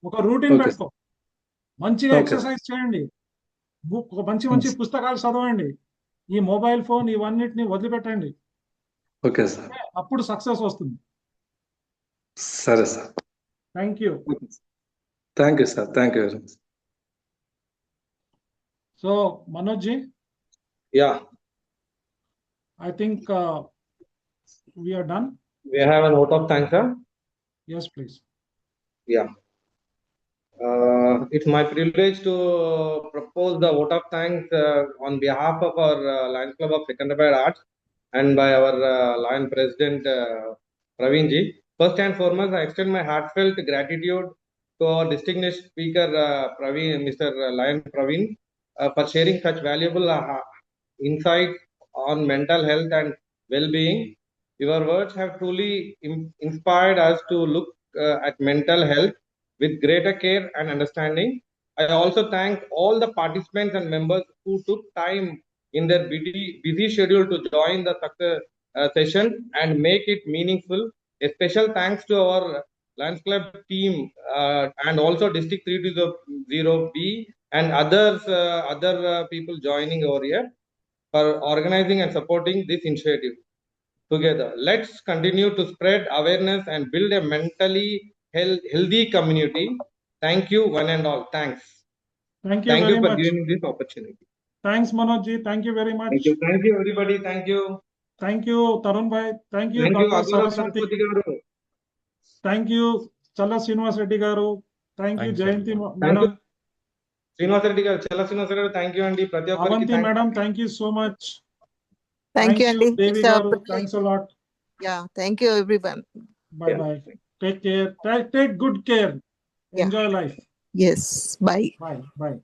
ఒక రూటీన్ ఓకే పెట్టుకో, మంచిగా ఓకే ఎక్సర్సైజ్ చేయండి, మంచి పుస్తకాలు చదవండి, ఈ మొబైల్ ఫోన్ ఇవన్నిటిని వదిలిపెట్టండి. Okay sir. అప్పుడు సక్సెస్ వస్తుంది. సరే sir. Thank you. Thank you sir. Thank you very much. So Manoj ji, Yeah, I think we are done. we have a vote of thanks, sir. Yes, please. Yeah. It's my privilege to propose the vote of thanks on behalf of our Lions Club of Secunderabad Arts and by our Lion President Praveen ji. First and foremost, I extend my heartfelt gratitude to our distinguished speaker Praveen, Mr. Lion Praveen, for sharing such valuable insights on mental health and well-being. Your words have truly inspired us to look at mental health with greater care and understanding. I also thank all the participants and members who took time in their busy schedule to join the session and make it meaningful. A special thanks to our Lions Club team and also District 320B and other people joining over here for organizing and supporting this initiative. Together, let's continue to spread awareness and build a mentally healthy community. Thank you, one and all. Thanks. Thank you Thank you very for much. giving me this opportunity. Thanks, Manoj ji. Thank you very much. Thank you, everybody. Thank you. Thank you, Tarun bhai. Thank you, Thank you, Dr. Agara Saraswati. Saraswati garu. Thank you, Challa Srinivas Reddy garu. Thank you, Thanks, Jayanti everyone. Thank you, madam. Srinivas Reddy garu. Challa Srinivas Reddy garu. Thank you, Andy. Prati okkariki Avanti thank madam, thank you so much. Thank you, Andy. Devi It's a garu. privilege. Thanks a lot. Yeah, thank you, everyone. Bye Yeah. bye. Take care. Take good care. Yeah. Enjoy life. Yes, bye. Bye. Bye.